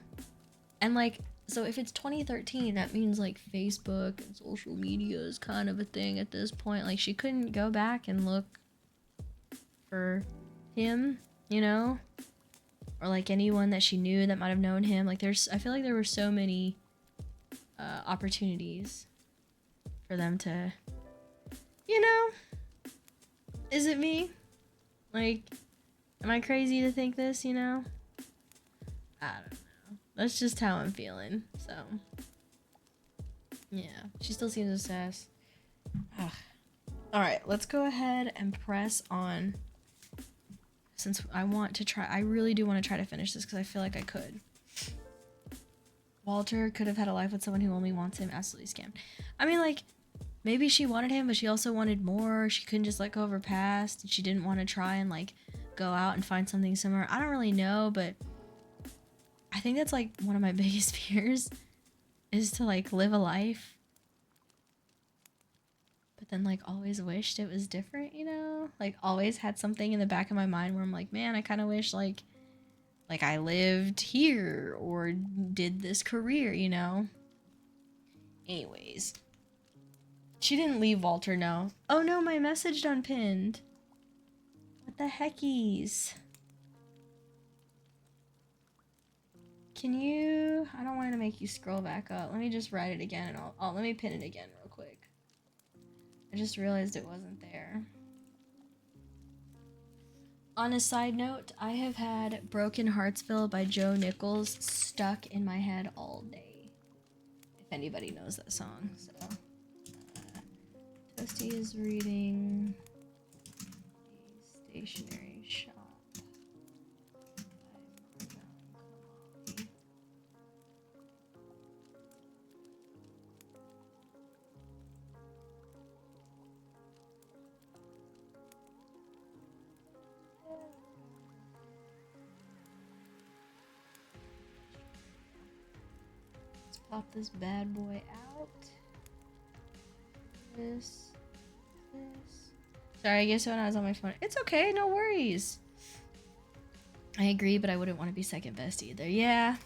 Speaker 1: And like, so if it's 2013, that means like Facebook and social media is kind of a thing at this point. Like, she couldn't go back and look for him, you know? Or like anyone that she knew that might have known him. Like, I feel like there were so many opportunities for them to, you know? Is it me? Like, am I crazy to think this, you know? I don't know. That's just how I'm feeling, so. Yeah, she still seems obsessed. Ugh. Alright, let's go ahead and press on. Since I really do want to try to finish this because I feel like I could. Walter could have had a life with someone who only wants him. Absolutely scammed. I mean, like, maybe she wanted him, but she also wanted more. She couldn't just let go of her past. And she didn't want to try and, like, go out and find something similar. I don't really know, but I think that's, like, one of my biggest fears is to, like, live a life. But then, like, always wished it was different, you know? Like, always had something in the back of my mind where I'm like, man, I kind of wish, like I lived here or did this career, you know? Anyways. She didn't leave Walter, no. Oh no, my message done pinned. What the heckies? Can you... I don't want to make you scroll back up. Let me just write it again and let me pin it again real quick. I just realized it wasn't there. On a side note, I have had Broken Heartsville by Joe Nichols stuck in my head all day. If anybody knows that song, so. Toasty is reading The Stationery Shop by Marjan, Kamali. Let's pop this bad boy out. This. Sorry, I guess when I was on my phone. It's okay, no worries. I agree, but I wouldn't want to be second best either. Yeah.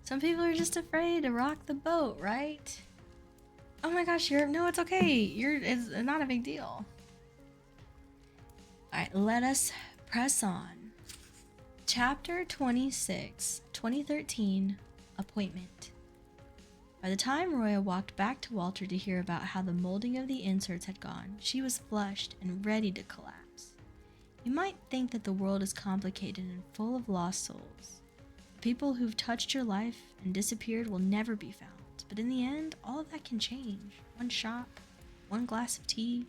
Speaker 1: Some people are just afraid to rock the boat, right? Oh my gosh, no, it's okay. It's not a big deal. Alright, let us press on. Chapter 26, 2013, Appointment. By the time Roya walked back to Walter to hear about how the molding of the inserts had gone, she was flushed and ready to collapse. You might think that the world is complicated and full of lost souls. The people who've touched your life and disappeared will never be found, but in the end, all of that can change. One shop, one glass of tea,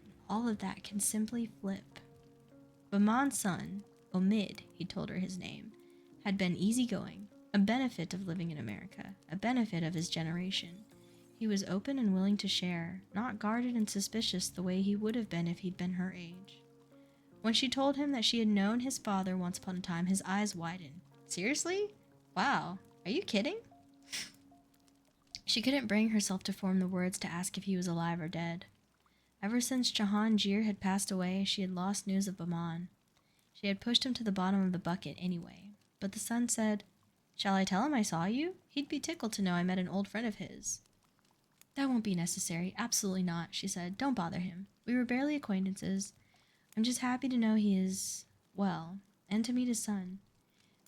Speaker 1: and all of that can simply flip. Baman's son, Omid, he told her his name, had been easygoing. A benefit of living in America, a benefit of his generation. He was open and willing to share, not guarded and suspicious the way he would have been if he'd been her age. When she told him that she had known his father once upon a time, his eyes widened. Seriously? Wow. Are you kidding? She couldn't bring herself to form the words to ask if he was alive or dead. Ever since Jahangir had passed away, she had lost news of Baman. She had pushed him to the bottom of the bucket anyway, but the son said, "Shall I tell him I saw you? He'd be tickled to know I met an old friend of his." "That won't be necessary. Absolutely not," she said. "Don't bother him. We were barely acquaintances. I'm just happy to know he is well, and to meet his son.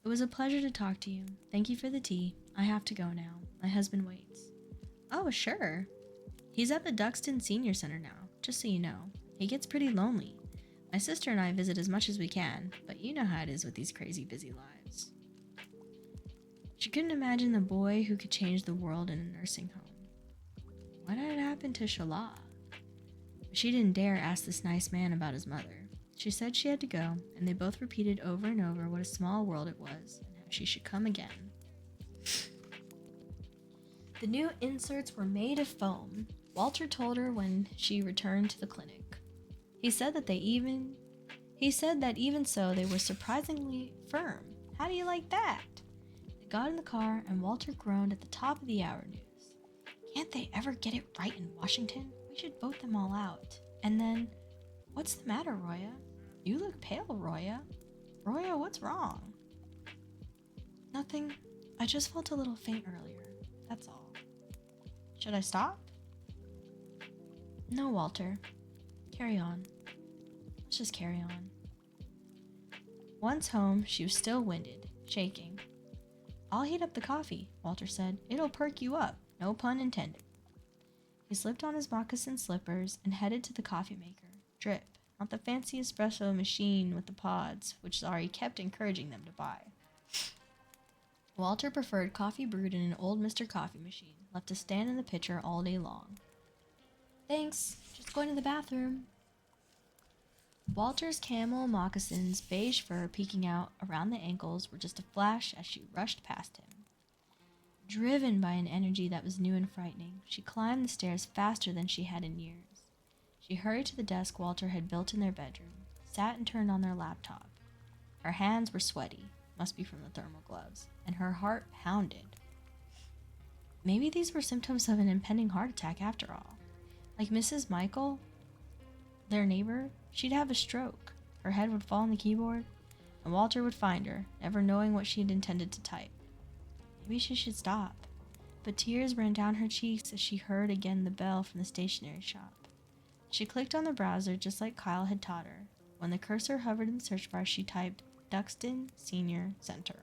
Speaker 1: It was a pleasure to talk to you. Thank you for the tea. I have to go now. My husband waits." "Oh, sure." He's at the Duxton Senior Center now, just so you know. He gets pretty lonely. My sister and I visit as much as we can, but you know how it is with these crazy busy lives. She couldn't imagine the boy who could change the world in a nursing home. What had happened to Shala? She didn't dare ask this nice man about his mother. She said she had to go, and they both repeated over and over what a small world it was, and how she should come again. The new inserts were made of foam, Walter told her when she returned to the clinic. He said that even so, they were surprisingly firm. How do you like that? They got in the car, and Walter groaned at the top of the hour news. Can't they ever get it right in Washington? We should vote them all out. And then, what's the matter, Roya? You look pale, Roya. Roya, what's wrong? Nothing. I just felt a little faint earlier. That's all. Should I stop? No, Walter. Carry on. Let's just carry on. Once home, she was still winded, shaking. I'll heat up the coffee, Walter said. It'll perk you up. No pun intended. He slipped on his moccasin slippers and headed to the coffee maker. Drip, not the fancy espresso machine with the pods, which Zari kept encouraging them to buy. Walter preferred coffee brewed in an old Mr. Coffee machine, left to stand in the pitcher all day long. Thanks, just going to the bathroom. Walter's camel moccasins, beige fur peeking out around the ankles, were just a flash as she rushed past him. Driven by an energy that was new and frightening, she climbed the stairs faster than she had in years. She hurried to the desk Walter had built in their bedroom, sat and turned on their laptop. Her hands were sweaty, must be from the thermal gloves, and her heart pounded. Maybe these were symptoms of an impending heart attack after all. Like Mrs. Michael, their neighbor, she'd have a stroke. Her head would fall on the keyboard, and Walter would find her, never knowing what she had intended to type. Maybe she should stop. But tears ran down her cheeks as she heard again the bell from the stationery shop. She clicked on the browser just like Kyle had taught her. When the cursor hovered in the search bar, she typed Duxton Senior Center.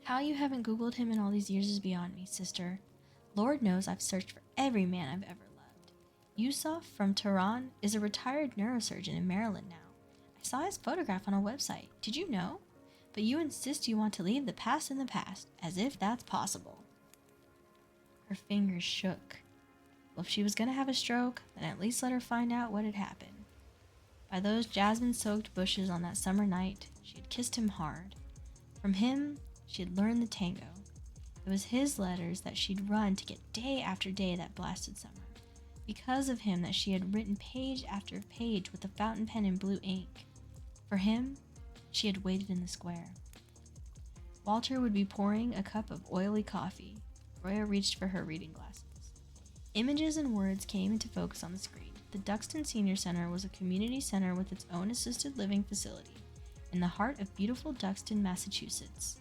Speaker 1: How you haven't Googled him in all these years is beyond me, sister. Lord knows I've searched for every man I've ever loved. Yusuf from Tehran is a retired neurosurgeon in Maryland now. I saw his photograph on a website. Did you know? But you insist you want to leave the past in the past, as if that's possible. Her fingers shook. Well, if she was going to have a stroke, then at least let her find out what had happened. By those jasmine-soaked bushes on that summer night, she had kissed him hard. From him, she had learned the tango. It was his letters that she'd run to get day after day that blasted summer. Because of him that she had written page after page with a fountain pen and blue ink. For him, she had waited in the square. Walter would be pouring a cup of oily coffee. Roya reached for her reading glasses. Images and words came into focus on the screen. The Duxton Senior Center was a community center with its own assisted living facility in the heart of beautiful Duxton, Massachusetts.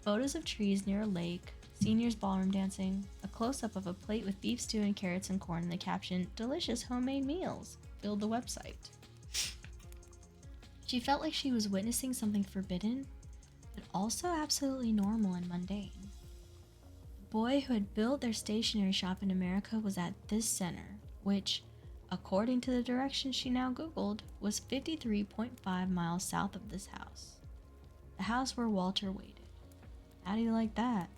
Speaker 1: Photos of trees near a lake, seniors ballroom dancing, a close-up of a plate with beef stew and carrots and corn, and the caption, "Delicious homemade meals," filled the website. She felt like she was witnessing something forbidden, but also absolutely normal and mundane. The boy who had built their stationery shop in America was at this center, which, according to the directions she now Googled, was 53.5 miles south of this house. The house where Walter waited. How do you like that?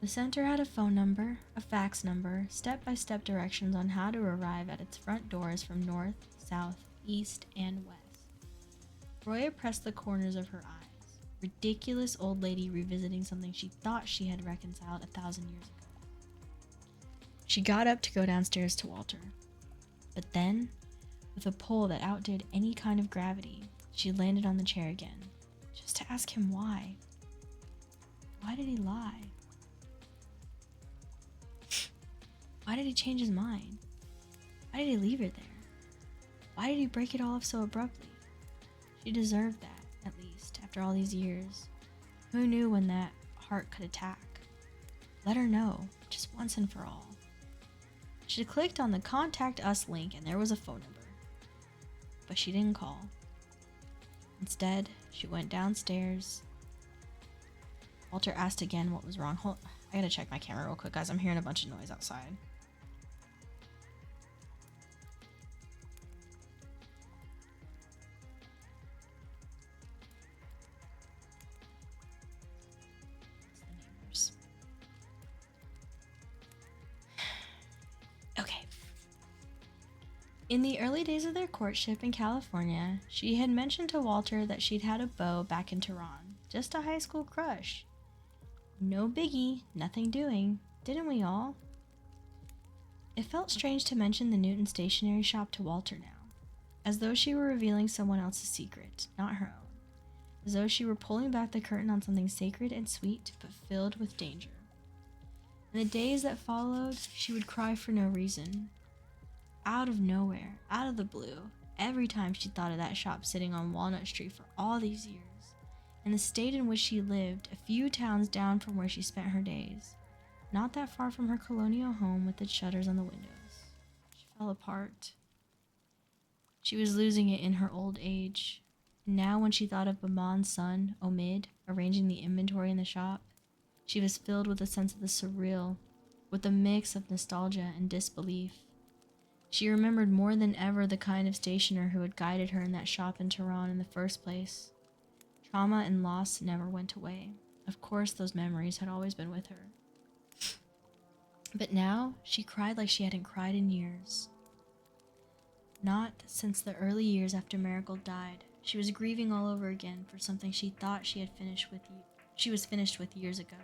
Speaker 1: The center had a phone number, a fax number, step-by-step directions on how to arrive at its front doors from north, south, east, and west. Roya pressed the corners of her eyes. Ridiculous old lady revisiting something she thought she had reconciled 1,000 years ago. She got up to go downstairs to Walter. But then, with a pull that outdid any kind of gravity, she landed on the chair again, just to ask him why. Why did he lie? Why did he change his mind? Why did he leave her there? Why did he break it all off so abruptly? She deserved that, at least, after all these years. Who knew when that heart could attack? Let her know, just once and for all. She clicked on the Contact Us link and there was a phone number. But she didn't call. Instead, she went downstairs Walter asked again what was wrong. I gotta check my camera real quick, guys. I'm hearing a bunch of noise outside. Okay. In the early days of their courtship in California, she had mentioned to Walter that she'd had a beau back in Tehran. Just a high school crush. No biggie, nothing doing. Didn't we all? It felt strange to mention the Newton Stationery shop to Walter now, as though she were revealing someone else's secret, not her own. As though she were pulling back the curtain on something sacred and sweet, but filled with danger. In the days that followed, she would cry for no reason. Out of nowhere, out of the blue, every time she thought of that shop sitting on Walnut Street for all these years, in the state in which she lived, a few towns down from where she spent her days, not that far from her colonial home with its shutters on the windows. She fell apart. She was losing it in her old age. And now when she thought of Baman's son, Omid, arranging the inventory in the shop, she was filled with a sense of the surreal, with a mix of nostalgia and disbelief. She remembered more than ever the kind of stationer who had guided her in that shop in Tehran in the first place. Trauma and loss never went away. Of course, those memories had always been with her. But now, she cried like she hadn't cried in years. Not since the early years after Marigold died. She was grieving all over again for something she thought she was finished with years ago.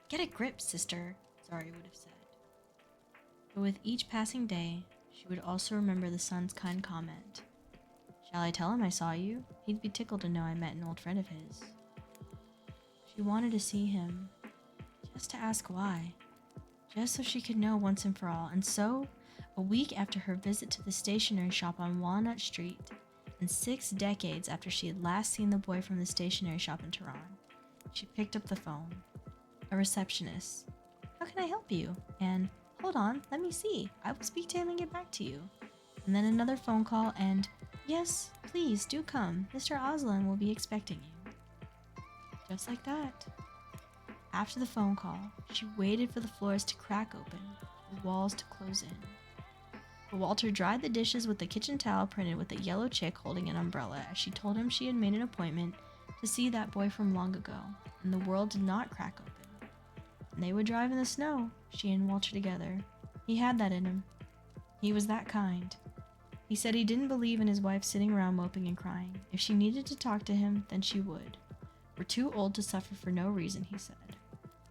Speaker 1: Get a grip, sister, Zari would have said. But with each passing day, she would also remember the son's kind comment. Shall I tell him I saw you? He'd be tickled to know I met an old friend of his. She wanted to see him, just to ask why, just so she could know once and for all. And so, a week after her visit to the stationery shop on Walnut Street, and 6 decades after she had last seen the boy from the stationery shop in Tehran, she picked up the phone. A receptionist. How can I help you? And, hold on, let me see. I will speak to him and get back to you. And then another phone call and, yes, please, do come. Mr. Aslan will be expecting you. Just like that. After the phone call, she waited for the floors to crack open, the walls to close in. But Walter dried the dishes with a kitchen towel printed with a yellow chick holding an umbrella as she told him she had made an appointment to see that boy from long ago, and the world did not crack open. And they would drive in the snow, she and Walter together. He had that in him. He was that kind. He said he didn't believe in his wife sitting around moping and crying. If she needed to talk to him, then she would. We're too old to suffer for no reason, he said.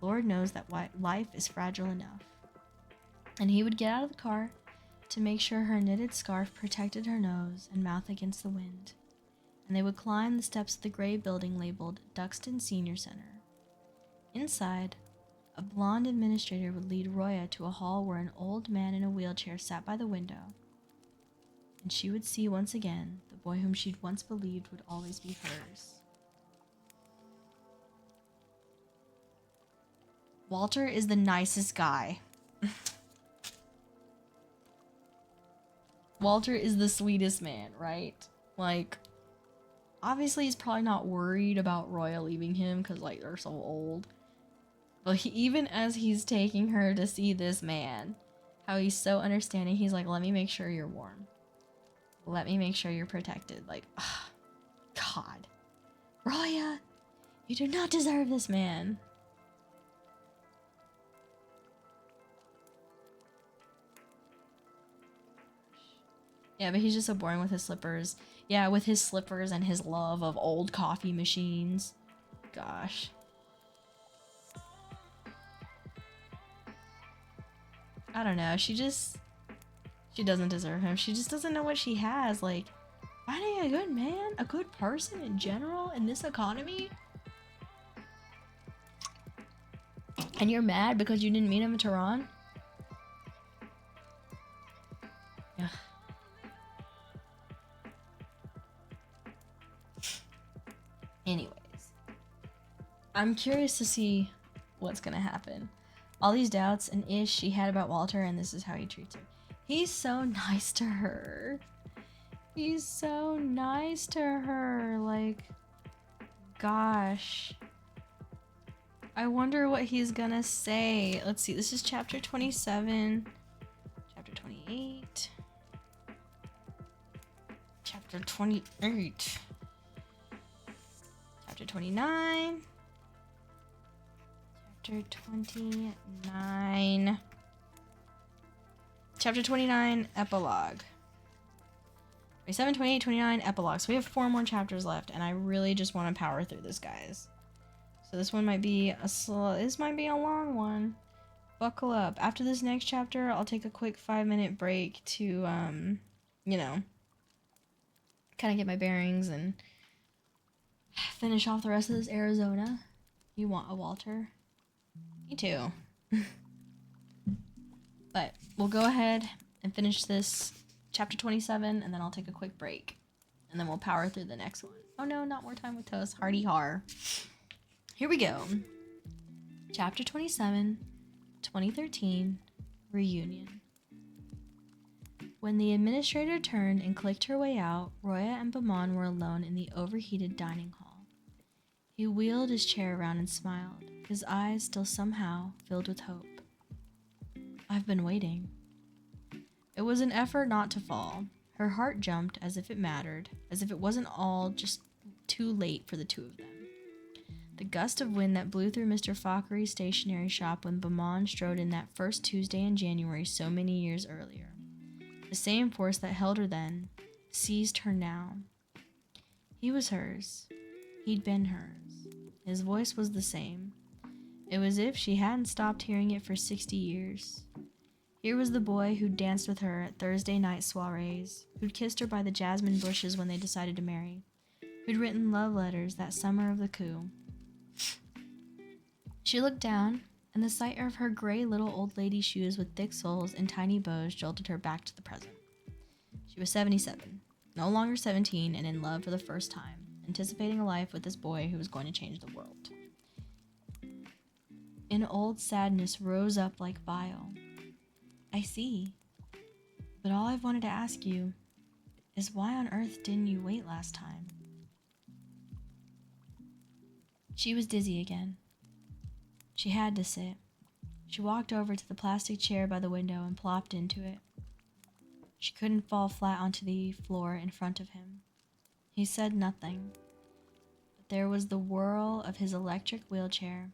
Speaker 1: Lord knows that life is fragile enough. And he would get out of the car to make sure her knitted scarf protected her nose and mouth against the wind. And they would climb the steps of the gray building labeled Duxton Senior Center. Inside, a blonde administrator would lead Roya to a hall where an old man in a wheelchair sat by the window. And she would see once again the boy whom she'd once believed would always be hers. Walter is the nicest guy. Walter is the sweetest man, right? Like, obviously he's probably not worried about Roya leaving him because, like, they're so old. But even as he's taking her to see this man, how he's so understanding, he's like, let me make sure you're warm. Let me make sure you're protected. Like, ugh, God. Roya, you do not deserve this man. Yeah, but he's just so boring with his slippers. Yeah, with his slippers and his love of old coffee machines. Gosh. I don't know. She doesn't deserve him. She just doesn't know what she has. Like, finding a good man, a good person in general in this economy. And you're mad because you didn't meet him in Tehran? Ugh. Anyways, I'm curious to see what's gonna happen. All these doubts and ish she had about Walter, and this is how he treats her. He's so nice to her. He's so nice to her. Like, gosh. I wonder what he's gonna say. Let's see, this is chapter 27, chapter 28, chapter 28, chapter 29, chapter 29, chapter 29, epilogue. 27, 28, 29, epilogue. So we have 4 more chapters left, and I really just want to power through this, guys. So this one might be this might be a long one. Buckle up. After this next chapter, I'll take a quick 5-minute break to, you know, kind of get my bearings and finish off the rest of this Arizona. You want a Walter? Me too. But we'll go ahead and finish this chapter 27, and then I'll take a quick break. And then we'll power through the next one. Oh no, not more time with Toast. Hardy har. Here we go. Chapter 27, 2013, Reunion. When the administrator turned and clicked her way out, Roya and Baman were alone in the overheated dining hall. He wheeled his chair around and smiled, his eyes still somehow filled with hope. I've been waiting. It was an effort not to fall. Her heart jumped as if it mattered, as if it wasn't all just too late for the two of them. The gust of wind that blew through Mr. Fockery's stationery shop when Baman strode in that first Tuesday in January so many years earlier. The same force that held her then seized her now. He was hers. He'd been hers. His voice was the same. It was as if she hadn't stopped hearing it for 60 years. Here was the boy who'd danced with her at Thursday night soirees, who'd kissed her by the jasmine bushes when they decided to marry, who'd written love letters that summer of the coup. She looked down, and the sight of her gray little old lady shoes with thick soles and tiny bows jolted her back to the present. She was 77, no longer 17, and in love for the first time, anticipating a life with this boy who was going to change the world. An old sadness rose up like bile. I see. But all I've wanted to ask you is why on earth didn't you wait last time? She was dizzy again. She had to sit. She walked over to the plastic chair by the window and plopped into it. She couldn't fall flat onto the floor in front of him. He said nothing, but there was the whirl of his electric wheelchair,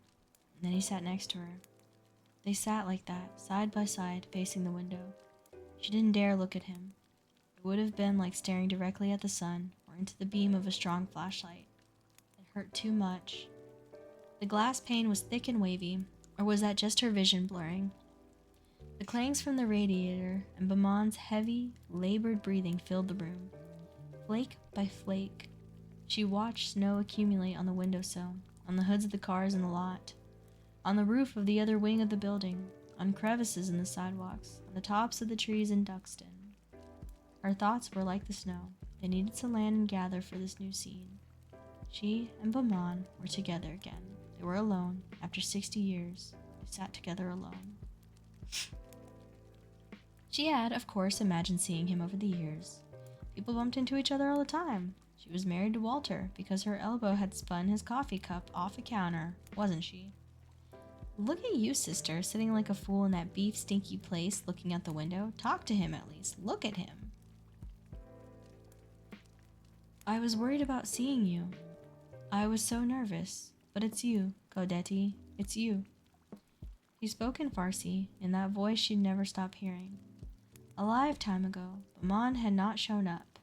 Speaker 1: and then he sat next to her. They sat like that, side by side, facing the window. She didn't dare look at him. It would have been like staring directly at the sun or into the beam of a strong flashlight. It hurt too much. The glass pane was thick and wavy, or was that just her vision blurring? The clangs from the radiator and Baman's heavy, labored breathing filled the room. Flake by flake, she watched snow accumulate on the windowsill, on the hoods of the cars in the lot, on the roof of the other wing of the building, on crevices in the sidewalks, on the tops of the trees in Duxton. Her thoughts were like the snow. They needed to land and gather for this new scene. She and Baman were together again. They were alone. After 60 years, they sat together alone. She had, of course, imagined seeing him over the years. People bumped into each other all the time. She was married to Walter because her elbow had spun his coffee cup off a counter, wasn't she? Look at you, sister, sitting like a fool in that beef stinky place looking out the window. Talk to him at least. Look at him. I was worried about seeing you. I was so nervous. But it's you, Godetti. It's you. He spoke in Farsi, in that voice she'd never stop hearing. A lifetime ago, Baman had not shown up.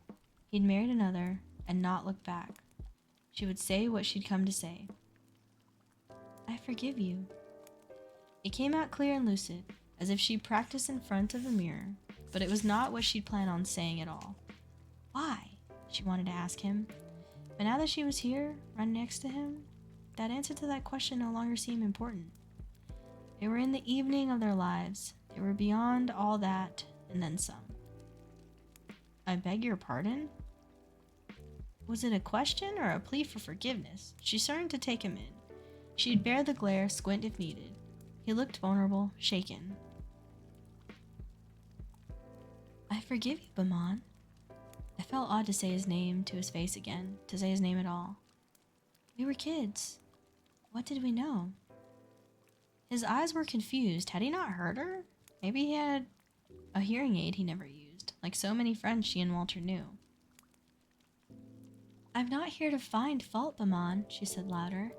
Speaker 1: He'd married another and not looked back. She would say what she'd come to say. I forgive you. It came out clear and lucid, as if she'd practiced in front of a mirror, but it was not what she'd planned on saying at all. Why? She wanted to ask him. But now that she was here, right next to him, that answer to that question no longer seemed important. They were in the evening of their lives. They were beyond all that, and then some. I beg your pardon? Was it a question or a plea for forgiveness? She started to take him in. She'd bear the glare, squint if needed. He looked vulnerable, shaken. I forgive you, Baman. I felt odd to say his name to his face again, to say his name at all. We were kids. What did we know? His eyes were confused. Had he not heard her? Maybe he had a hearing aid he never used, like so many friends she and Walter knew. I'm not here to find fault, Baman, she said louder.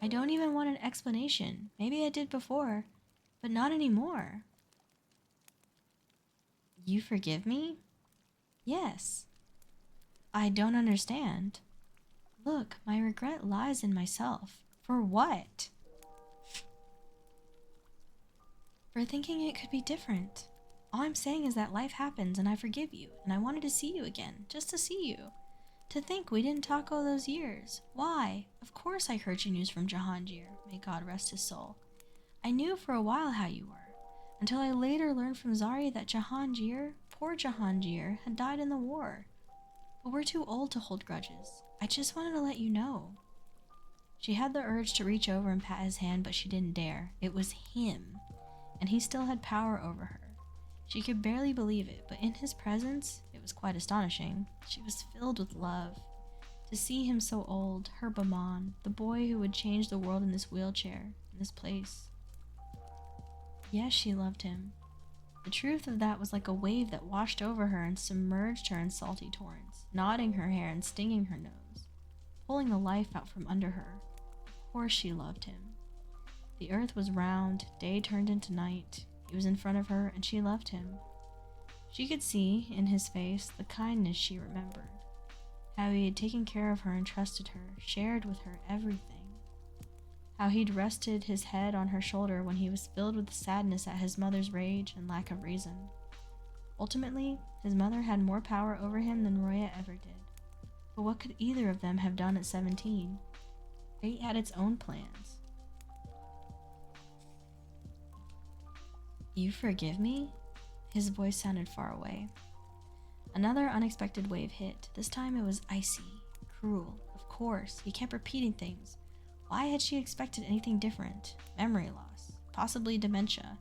Speaker 1: I don't even want an explanation. Maybe I did before, but not anymore. You forgive me? Yes. I don't understand. Look, my regret lies in myself. For what? For thinking it could be different. All I'm saying is that life happens and I forgive you, and I wanted to see you again, just to see you. To think we didn't talk all those years. Why? Of course I heard your news from Jahangir, may God rest his soul. I knew for a while how you were, until I later learned from Zari that Jahangir, poor Jahangir, had died in the war. But we're too old to hold grudges. I just wanted to let you know. She had the urge to reach over and pat his hand, but she didn't dare. It was him, and he still had power over her. She could barely believe it, but in his presence, it was quite astonishing. She was filled with love. To see him so old, her Baman, the boy who would change the world in this wheelchair, in this place. Yes, she loved him. The truth of that was like a wave that washed over her and submerged her in salty torrents, knotting her hair and stinging her nose, pulling the life out from under her. Of course she loved him. The earth was round, day turned into night. He was in front of her, and she loved him. She could see, in his face, the kindness she remembered. How he had taken care of her and trusted her, shared with her everything. How he'd rested his head on her shoulder when he was filled with sadness at his mother's rage and lack of reason. Ultimately, his mother had more power over him than Roya ever did. But what could either of them have done at 17? Fate had its own plans. You forgive me? His voice sounded far away. Another unexpected wave hit. This time it was icy, cruel. Of course, he kept repeating things. Why had she expected anything different? Memory loss, possibly dementia.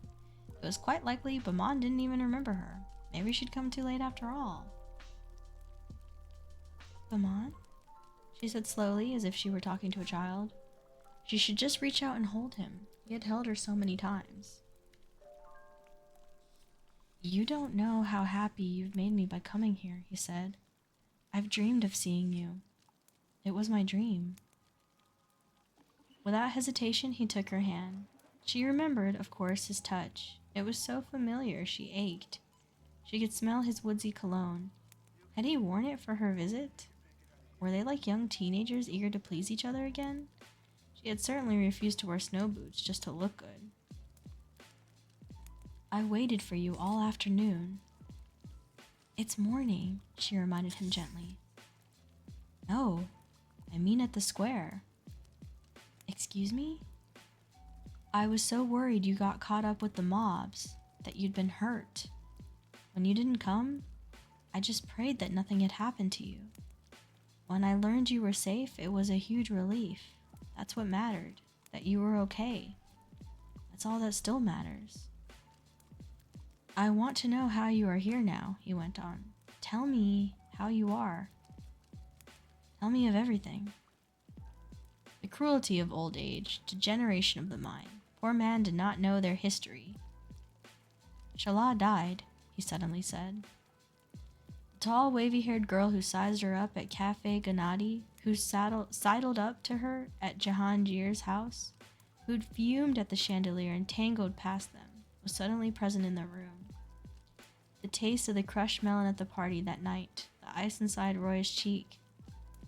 Speaker 1: It was quite likely Baman didn't even remember her. Maybe she'd come too late after all. Baman? She said slowly, as if she were talking to a child. She should just reach out and hold him. He had held her so many times. You don't know how happy you've made me by coming here, he said. I've dreamed of seeing you. It was my dream. Without hesitation, he took her hand. She remembered, of course, his touch. It was so familiar, she ached. She could smell his woodsy cologne. Had he worn it for her visit? Were they like young teenagers eager to please each other again? She had certainly refused to wear snow boots just to look good. I waited for you all afternoon. It's morning, she reminded him gently. No, I mean at the square. Excuse me? I was so worried you got caught up with the mobs, that you'd been hurt. When you didn't come, I just prayed that nothing had happened to you. When I learned you were safe, it was a huge relief. That's what mattered, that you were okay. That's all that still matters. I want to know how you are here now, he went on. Tell me how you are. Tell me of everything. The cruelty of old age, degeneration of the mind. Poor man did not know their history. Shala died, he suddenly said. The tall, wavy-haired girl who sized her up at Cafe Gennady, who sidled up to her at Jahangir's house, who'd fumed at the chandelier and tangled past them, was suddenly present in the room. The taste of the crushed melon at the party that night, the ice inside Roy's cheek.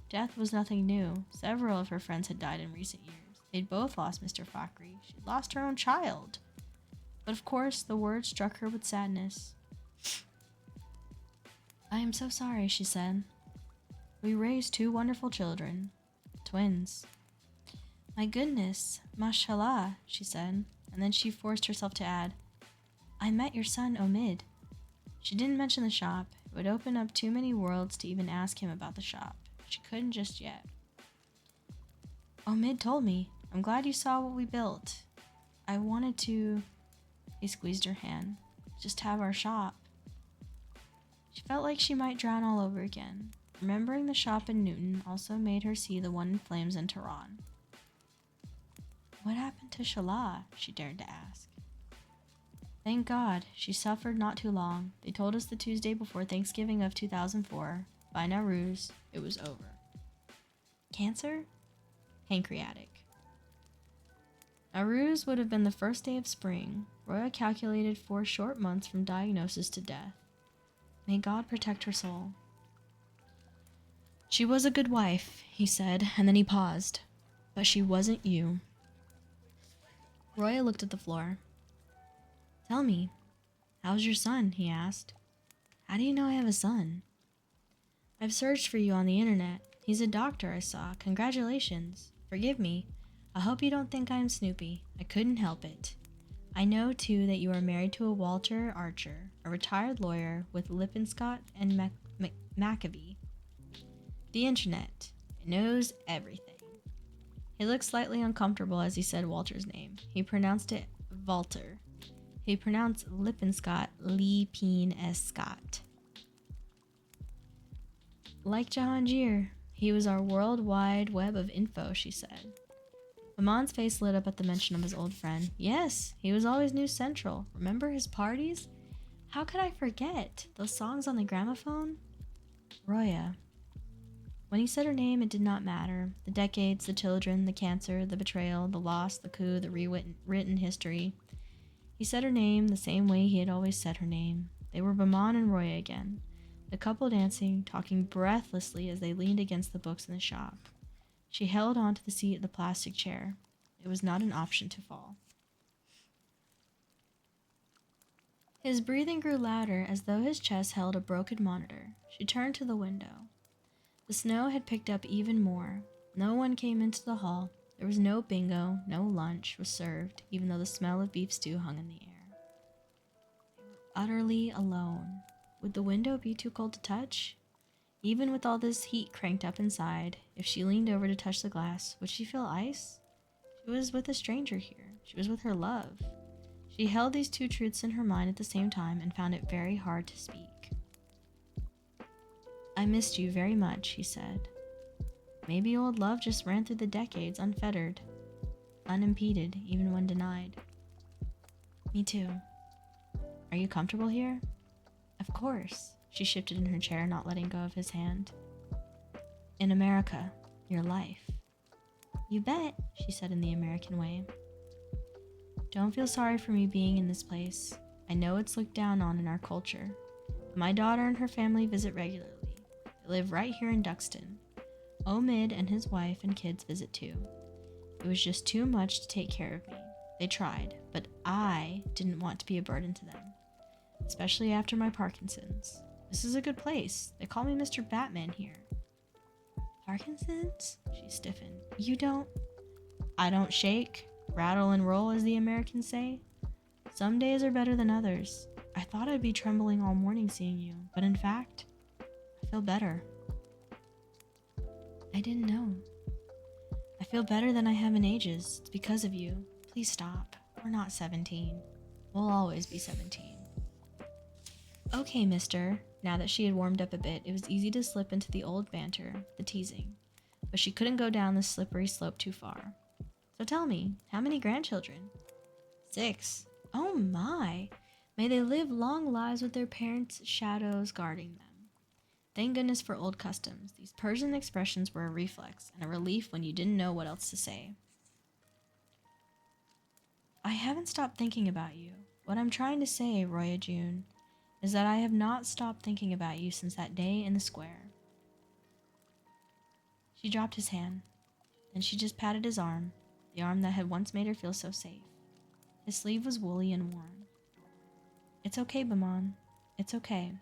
Speaker 1: Death was nothing new. Several of her friends had died in recent years. They'd both lost Mr. Fakri. She'd lost her own child. But of course, the words struck her with sadness. I am so sorry, she said. We raised 2 wonderful children. Twins. My goodness, mashallah, she said, and then she forced herself to add, I met your son, Omid. She didn't mention the shop. It would open up too many worlds to even ask him about the shop. She couldn't just yet. Omid told me. I'm glad you saw what we built. I wanted to... He squeezed her hand. Just have our shop. She felt like she might drown all over again. Remembering the shop in Newton also made her see the one in flames in Tehran. What happened to Shala? She dared to ask. Thank God, she suffered not too long. They told us the Tuesday before Thanksgiving of 2004. By Nowruz, it was over. Cancer? Pancreatic. Nowruz would have been the first day of spring. Roya calculated 4 short months from diagnosis to death. May God protect her soul. She was a good wife, he said, and then he paused. But she wasn't you. Roya looked at the floor. Tell me, how's your son? He asked. How do you know I have a son? I've searched for you on the internet. He's a doctor I saw. Congratulations. Forgive me. I hope you don't think I'm Snoopy. I couldn't help it. I know, too, that you are married to a Walter Archer, a retired lawyer with Lippinscott and Maccabee. The internet. It knows everything. He looked slightly uncomfortable as he said Walter's name. He pronounced it Walter. He pronounced Lippinscott Lee-Peen-S-Scott. Like Jahangir, he was our worldwide web of info, she said. Amon's face lit up at the mention of his old friend. Yes, he was always News Central. Remember his parties? How could I forget? Those songs on the gramophone? Roya. When he said her name, it did not matter. The decades, the children, the cancer, the betrayal, the loss, the coup, the rewritten history. He said her name the same way he had always said her name. They were Baman and Roya again. The couple dancing, talking breathlessly as they leaned against the books in the shop. She held onto the seat of the plastic chair. It was not an option to fall. His breathing grew louder as though his chest held a broken monitor. She turned to the window. The snow had picked up even more. No one came into the hall. There was no bingo, no lunch was served, even though the smell of beef stew hung in the air. They were utterly alone. Would the window be too cold to touch? Even with all this heat cranked up inside, if she leaned over to touch the glass, would she feel ice? She was with a stranger here. She was with her love. She held these two truths in her mind at the same time and found it very hard to speak. I missed you very much, he said. Maybe old love just ran through the decades unfettered, unimpeded, even when denied. Me too. Are you comfortable here? Of course. She shifted in her chair, not letting go of his hand. In America, your life. You bet, she said in the American way. Don't feel sorry for me being in this place. I know it's looked down on in our culture. My daughter and her family visit regularly. They live right here in Duxton. Omid and his wife and kids visit too. It was just too much to take care of me. They tried, but I didn't want to be a burden to them, especially after my Parkinson's. This is a good place. They call me Mr. Batman here. Parkinson's? She stiffened. I don't shake, rattle and roll as the Americans say. Some days are better than others. I thought I'd be trembling all morning seeing you, but in fact, I feel better. I didn't know. I feel better than I have in ages. It's because of you. Please stop. We're not 17. We'll always be 17. Okay, mister. Now that she had warmed up a bit, it was easy to slip into the old banter, the teasing. But she couldn't go down the slippery slope too far. So tell me, how many grandchildren? 6. Oh my! May they live long lives with their parents' shadows guarding them. Thank goodness for old customs. These Persian expressions were a reflex and a relief when you didn't know what else to say. I haven't stopped thinking about you. What I'm trying to say, Roya June, is that I have not stopped thinking about you since that day in the square. She dropped his hand. Then she just patted his arm, the arm that had once made her feel so safe. His sleeve was woolly and warm. It's okay, Baman. It's okay.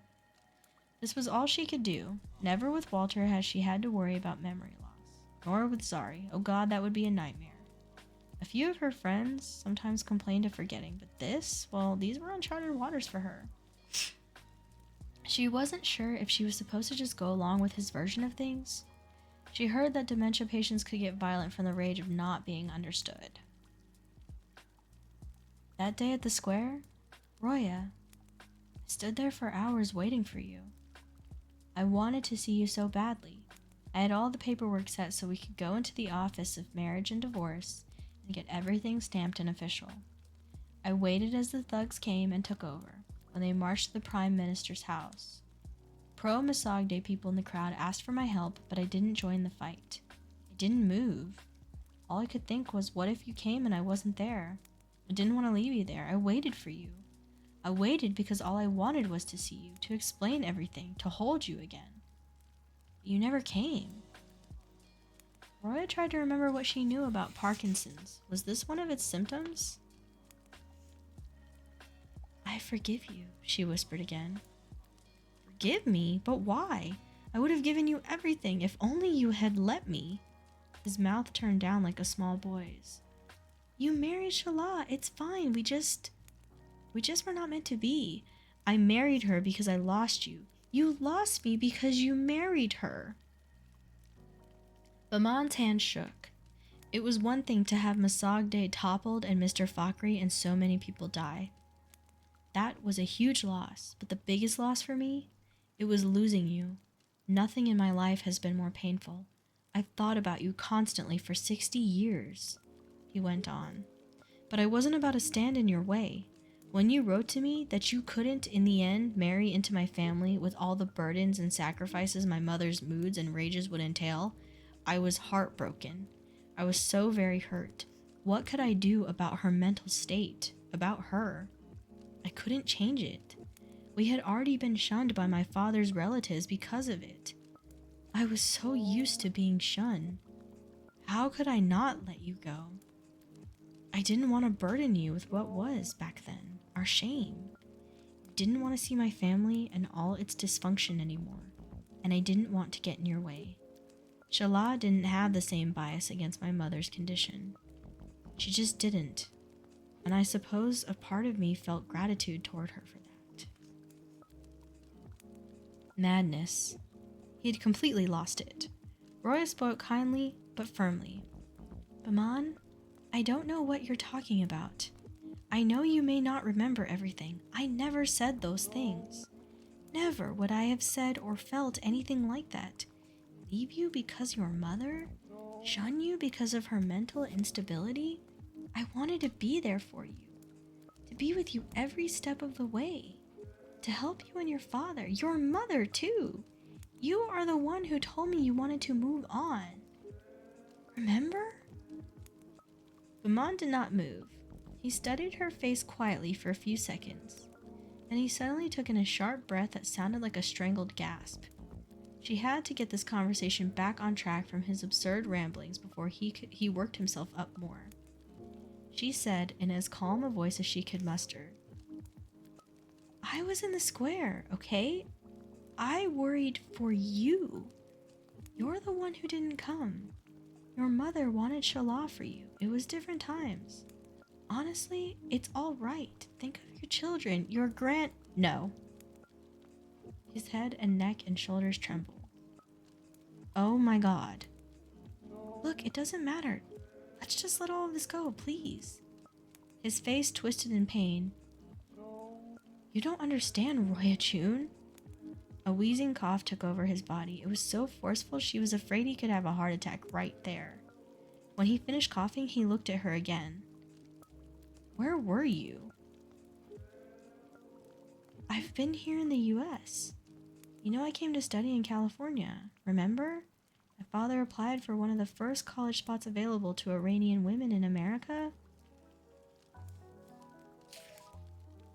Speaker 1: This was all she could do. Never with Walter has she had to worry about memory loss. Nor with Zari. Oh God, that would be a nightmare. A few of her friends sometimes complained of forgetting, but this, well, these were uncharted waters for her. She wasn't sure if she was supposed to just go along with his version of things. She heard that dementia patients could get violent from the rage of not being understood. That day at the square, Roya, I stood there for hours waiting for you. I wanted to see you so badly. I had all the paperwork set so we could go into the office of marriage and divorce and get everything stamped and official. I waited as the thugs came and took over, when they marched to the Prime Minister's house. Pro-Masagde people in the crowd asked for my help, but I didn't join the fight. I didn't move. All I could think was, what if you came and I wasn't there? I didn't want to leave you there. I waited for you. I waited because all I wanted was to see you, to explain everything, to hold you again. But you never came. Roya tried to remember what she knew about Parkinson's. Was this one of its symptoms? I forgive you, she whispered again. Forgive me? But why? I would have given you everything if only you had let me. His mouth turned down like a small boy's. You married Shala. It's fine. We just were not meant to be. I married her because I lost you. You lost me because you married her. Baman's hand shook. It was one thing to have Masagde toppled and Mr. Fakhri and so many people die. That was a huge loss, but the biggest loss for me, it was losing you. Nothing in my life has been more painful. I've thought about you constantly for 60 years, he went on. But I wasn't about to stand in your way. When you wrote to me that you couldn't, in the end, marry into my family with all the burdens and sacrifices my mother's moods and rages would entail, I was heartbroken. I was so very hurt. What could I do about her mental state? About her? I couldn't change it. We had already been shunned by my father's relatives because of it. I was so used to being shunned. How could I not let you go? I didn't want to burden you with what was, back then, our shame. I didn't want to see my family and all its dysfunction anymore, and I didn't want to get in your way. Shala didn't have the same bias against my mother's condition. She just didn't, and I suppose a part of me felt gratitude toward her for that. Madness. He had completely lost it. Roya spoke kindly, but firmly. Baman, I don't know what you're talking about. I know you may not remember everything. I never said those things. Never would I have said or felt anything like that. Leave you because your mother? Shun you because of her mental instability? I wanted to be there for you. To be with you every step of the way. To help you and your father. Your mother, too. You are the one who told me you wanted to move on. Remember? Baman did not move. He studied her face quietly for a few seconds. Then he suddenly took in a sharp breath that sounded like a strangled gasp. She had to get this conversation back on track from his absurd ramblings before he worked himself up more. She said in as calm a voice as she could muster, I was in the square, okay? I worried for you. You're the one who didn't come. Your mother wanted Shala for you. It was different times. Honestly, it's all right. Think of your children, your No. His head and neck and shoulders trembled. Oh my God. Look, it doesn't matter. Let's just let all of this go, please. His face twisted in pain. You don't understand, Roya Chun. A wheezing cough took over his body. It was so forceful she was afraid he could have a heart attack right there. When he finished coughing, he looked at her again. Where were you? I've been here in the US. You know I came to study in California, remember? My father applied for one of the first college spots available to Iranian women in America.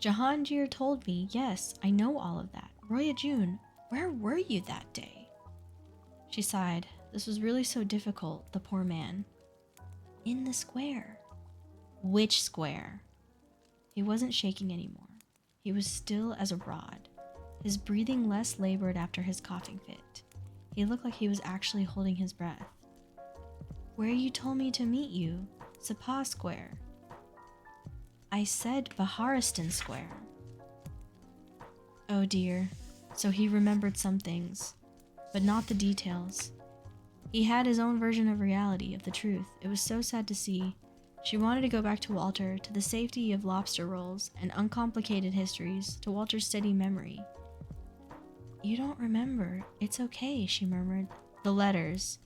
Speaker 1: Jahangir told me, yes, I know all of that. Roya June, where were you that day? She sighed. This was really so difficult, the poor man. In the square. Which square? He wasn't shaking anymore. He was still as a rod, his breathing less labored after his coughing fit. He looked like he was actually holding his breath. Where you told me to meet you, Sapa Square. I said Baharistan Square. Oh dear, so he remembered some things, but not the details. He had his own version of reality, of the truth. It was so sad to see. She wanted to go back to Walter, to the safety of lobster rolls and uncomplicated histories, to Walter's steady memory. You don't remember. It's okay, she murmured. The letters.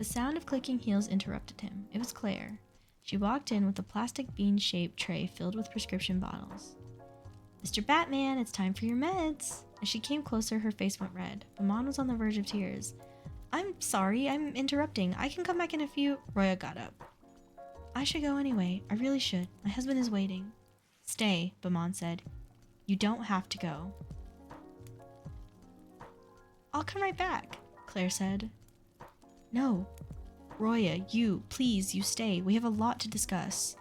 Speaker 1: The sound of clicking heels interrupted him. It was Claire. She walked in with a plastic bean-shaped tray filled with prescription bottles. Mr. Batman, it's time for your meds. As she came closer, her face went red. Amon was on the verge of tears. I'm sorry, I'm interrupting. I can come back in a few... Roya got up. I should go anyway. I really should. My husband is waiting. Stay, Bamon said. You don't have to go. I'll come right back, Claire said. No. Roya, please, you stay. We have a lot to discuss.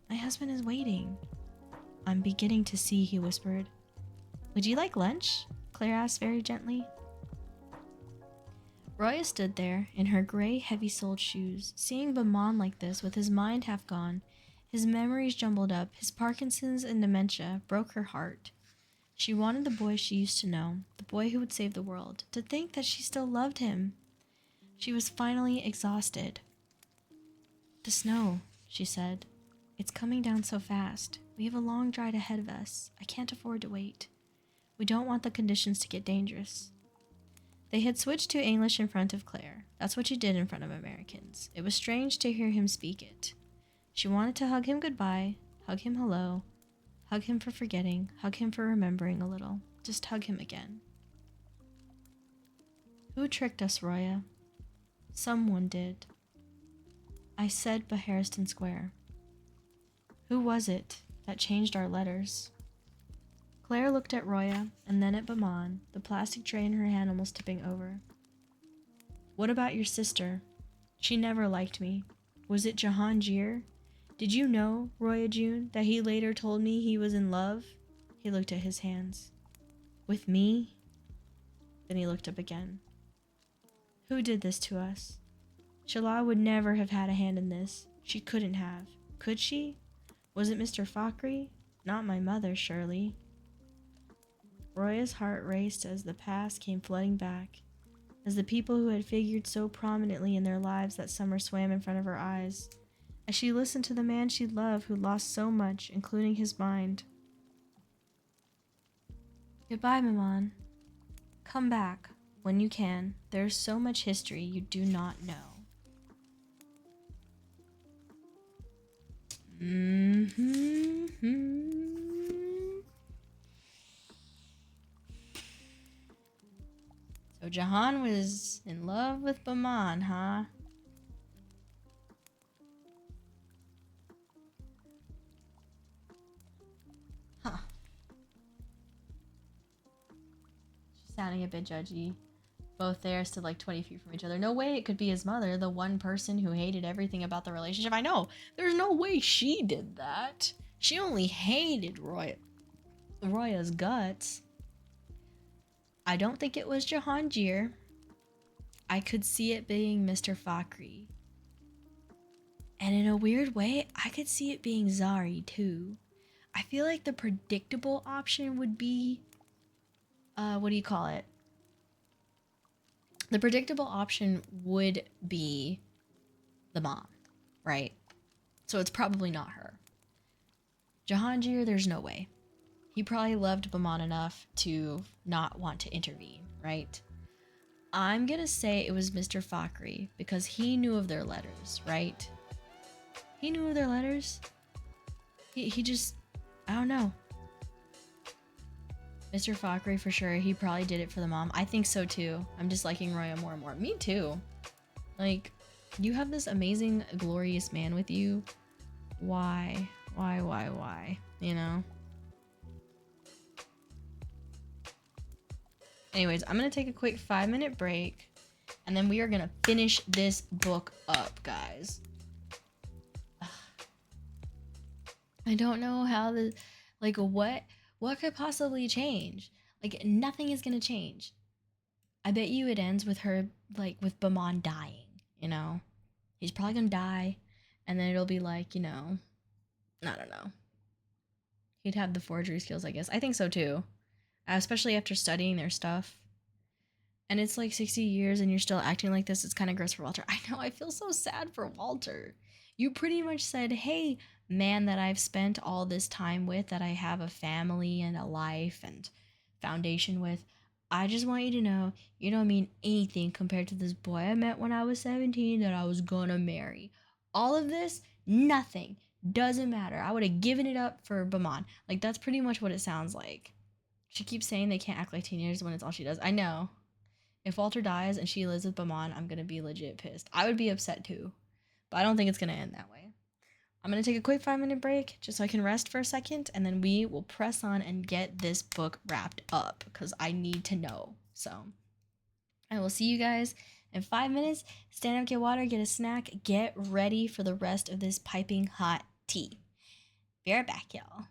Speaker 1: My husband is waiting. I'm beginning to see, he whispered. Would you like lunch? Claire asked very gently. Roya stood there, in her gray, heavy-soled shoes, seeing Bamon like this, with his mind half gone, his memories jumbled up, his Parkinson's and dementia, broke her heart. She wanted the boy she used to know, the boy who would save the world, to think that she still loved him. She was finally exhausted. The snow, she said. It's coming down so fast. We have a long drive ahead of us. I can't afford to wait. We don't want the conditions to get dangerous. They had switched to English in front of Claire. That's what you did in front of Americans. It was strange to hear him speak it. She wanted to hug him goodbye, hug him hello, hug him for forgetting, hug him for remembering a little. Just hug him again. Who tricked us, Roya? Someone did. I said Beharston Square. Who was it that changed our letters? Claire looked at Roya and then at Bamon, the plastic tray in her hand almost tipping over. What about your sister? She never liked me. Was it Jahangir? Did you know, Roya June, that he later told me he was in love? He looked at his hands. With me? Then he looked up again. Who did this to us? Shala would never have had a hand in this. She couldn't have. Could she? Was it Mr. Fakhri? Not my mother, surely. Roya's heart raced as the past came flooding back, as the people who had figured so prominently in their lives that summer swam in front of her eyes, as she listened to the man she loved who lost so much, including his mind. Goodbye, Maman. Come back when you can. There's so much history you do not know. So Jahan was in love with Bamon, huh? Huh. She's sounding a bit judgy. Both there stood like 20 feet from each other. No way it could be his mother, the one person who hated everything about the relationship. I know. There's no way she did that. She only hated Roya's guts. I don't think it was Jahangir. I could see it being Mr. Fakhri. And in a weird way, I could see it being Zari too. I feel like the predictable option would be... what do you call it? The predictable option would be the mom, right? So it's probably not her. Jahangir, there's no way. He probably loved Bamon enough to not want to intervene, right? I'm gonna say it was Mr. Fakhri because he knew of their letters, right? He knew of their letters. He just, I don't know. Mr. Fakhri for sure. He probably did it for the mom. I think so too. I'm just liking Roya more and more. Me too. Like, you have this amazing, glorious man with you. Why? Why? You know? Anyways, I'm going to take a quick 5-minute break. And then we are going to finish this book up, guys. Ugh. I don't know how the... Like, what could possibly change? Like, nothing is gonna change. I bet you it ends with her, like, with Bamon dying, you know? He's probably gonna die, and then it'll be like, you know, I don't know. He'd have the forgery skills, I guess. I think so, too. Especially after studying their stuff. And it's like 60 years and you're still acting like this. It's kind of gross for Walter. I know, I feel so sad for Walter. You pretty much said, hey, man that I've spent all this time with, that I have a family and a life and foundation with, I just want you to know you don't mean anything compared to this boy I met when I was 17 that I was gonna marry. All of this, nothing. Doesn't matter. I would have given it up for Baman. Like, that's pretty much what it sounds like. She keeps saying they can't act like teenagers when it's all she does. I know. If Walter dies and she lives with Baman, I'm gonna be legit pissed. I would be upset too. But I don't think it's gonna end that way. I'm gonna take a quick 5-minute break just so I can rest for a second, and then we will press on and get this book wrapped up because I need to know. So I will see you guys in 5 minutes. Stand up, get water, get a snack, get ready for the rest of this piping hot tea. Be right back, y'all.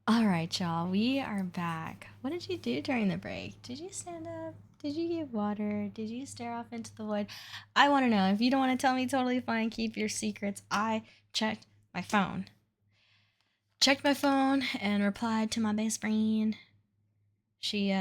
Speaker 1: All right, y'all, we are back. What did you do during the break? Did you stand up? Did you give water? Did you stare off into the void? I want to know. If you don't want to tell me, totally fine. Keep your secrets. I checked my phone. Checked my phone and replied to my best friend. She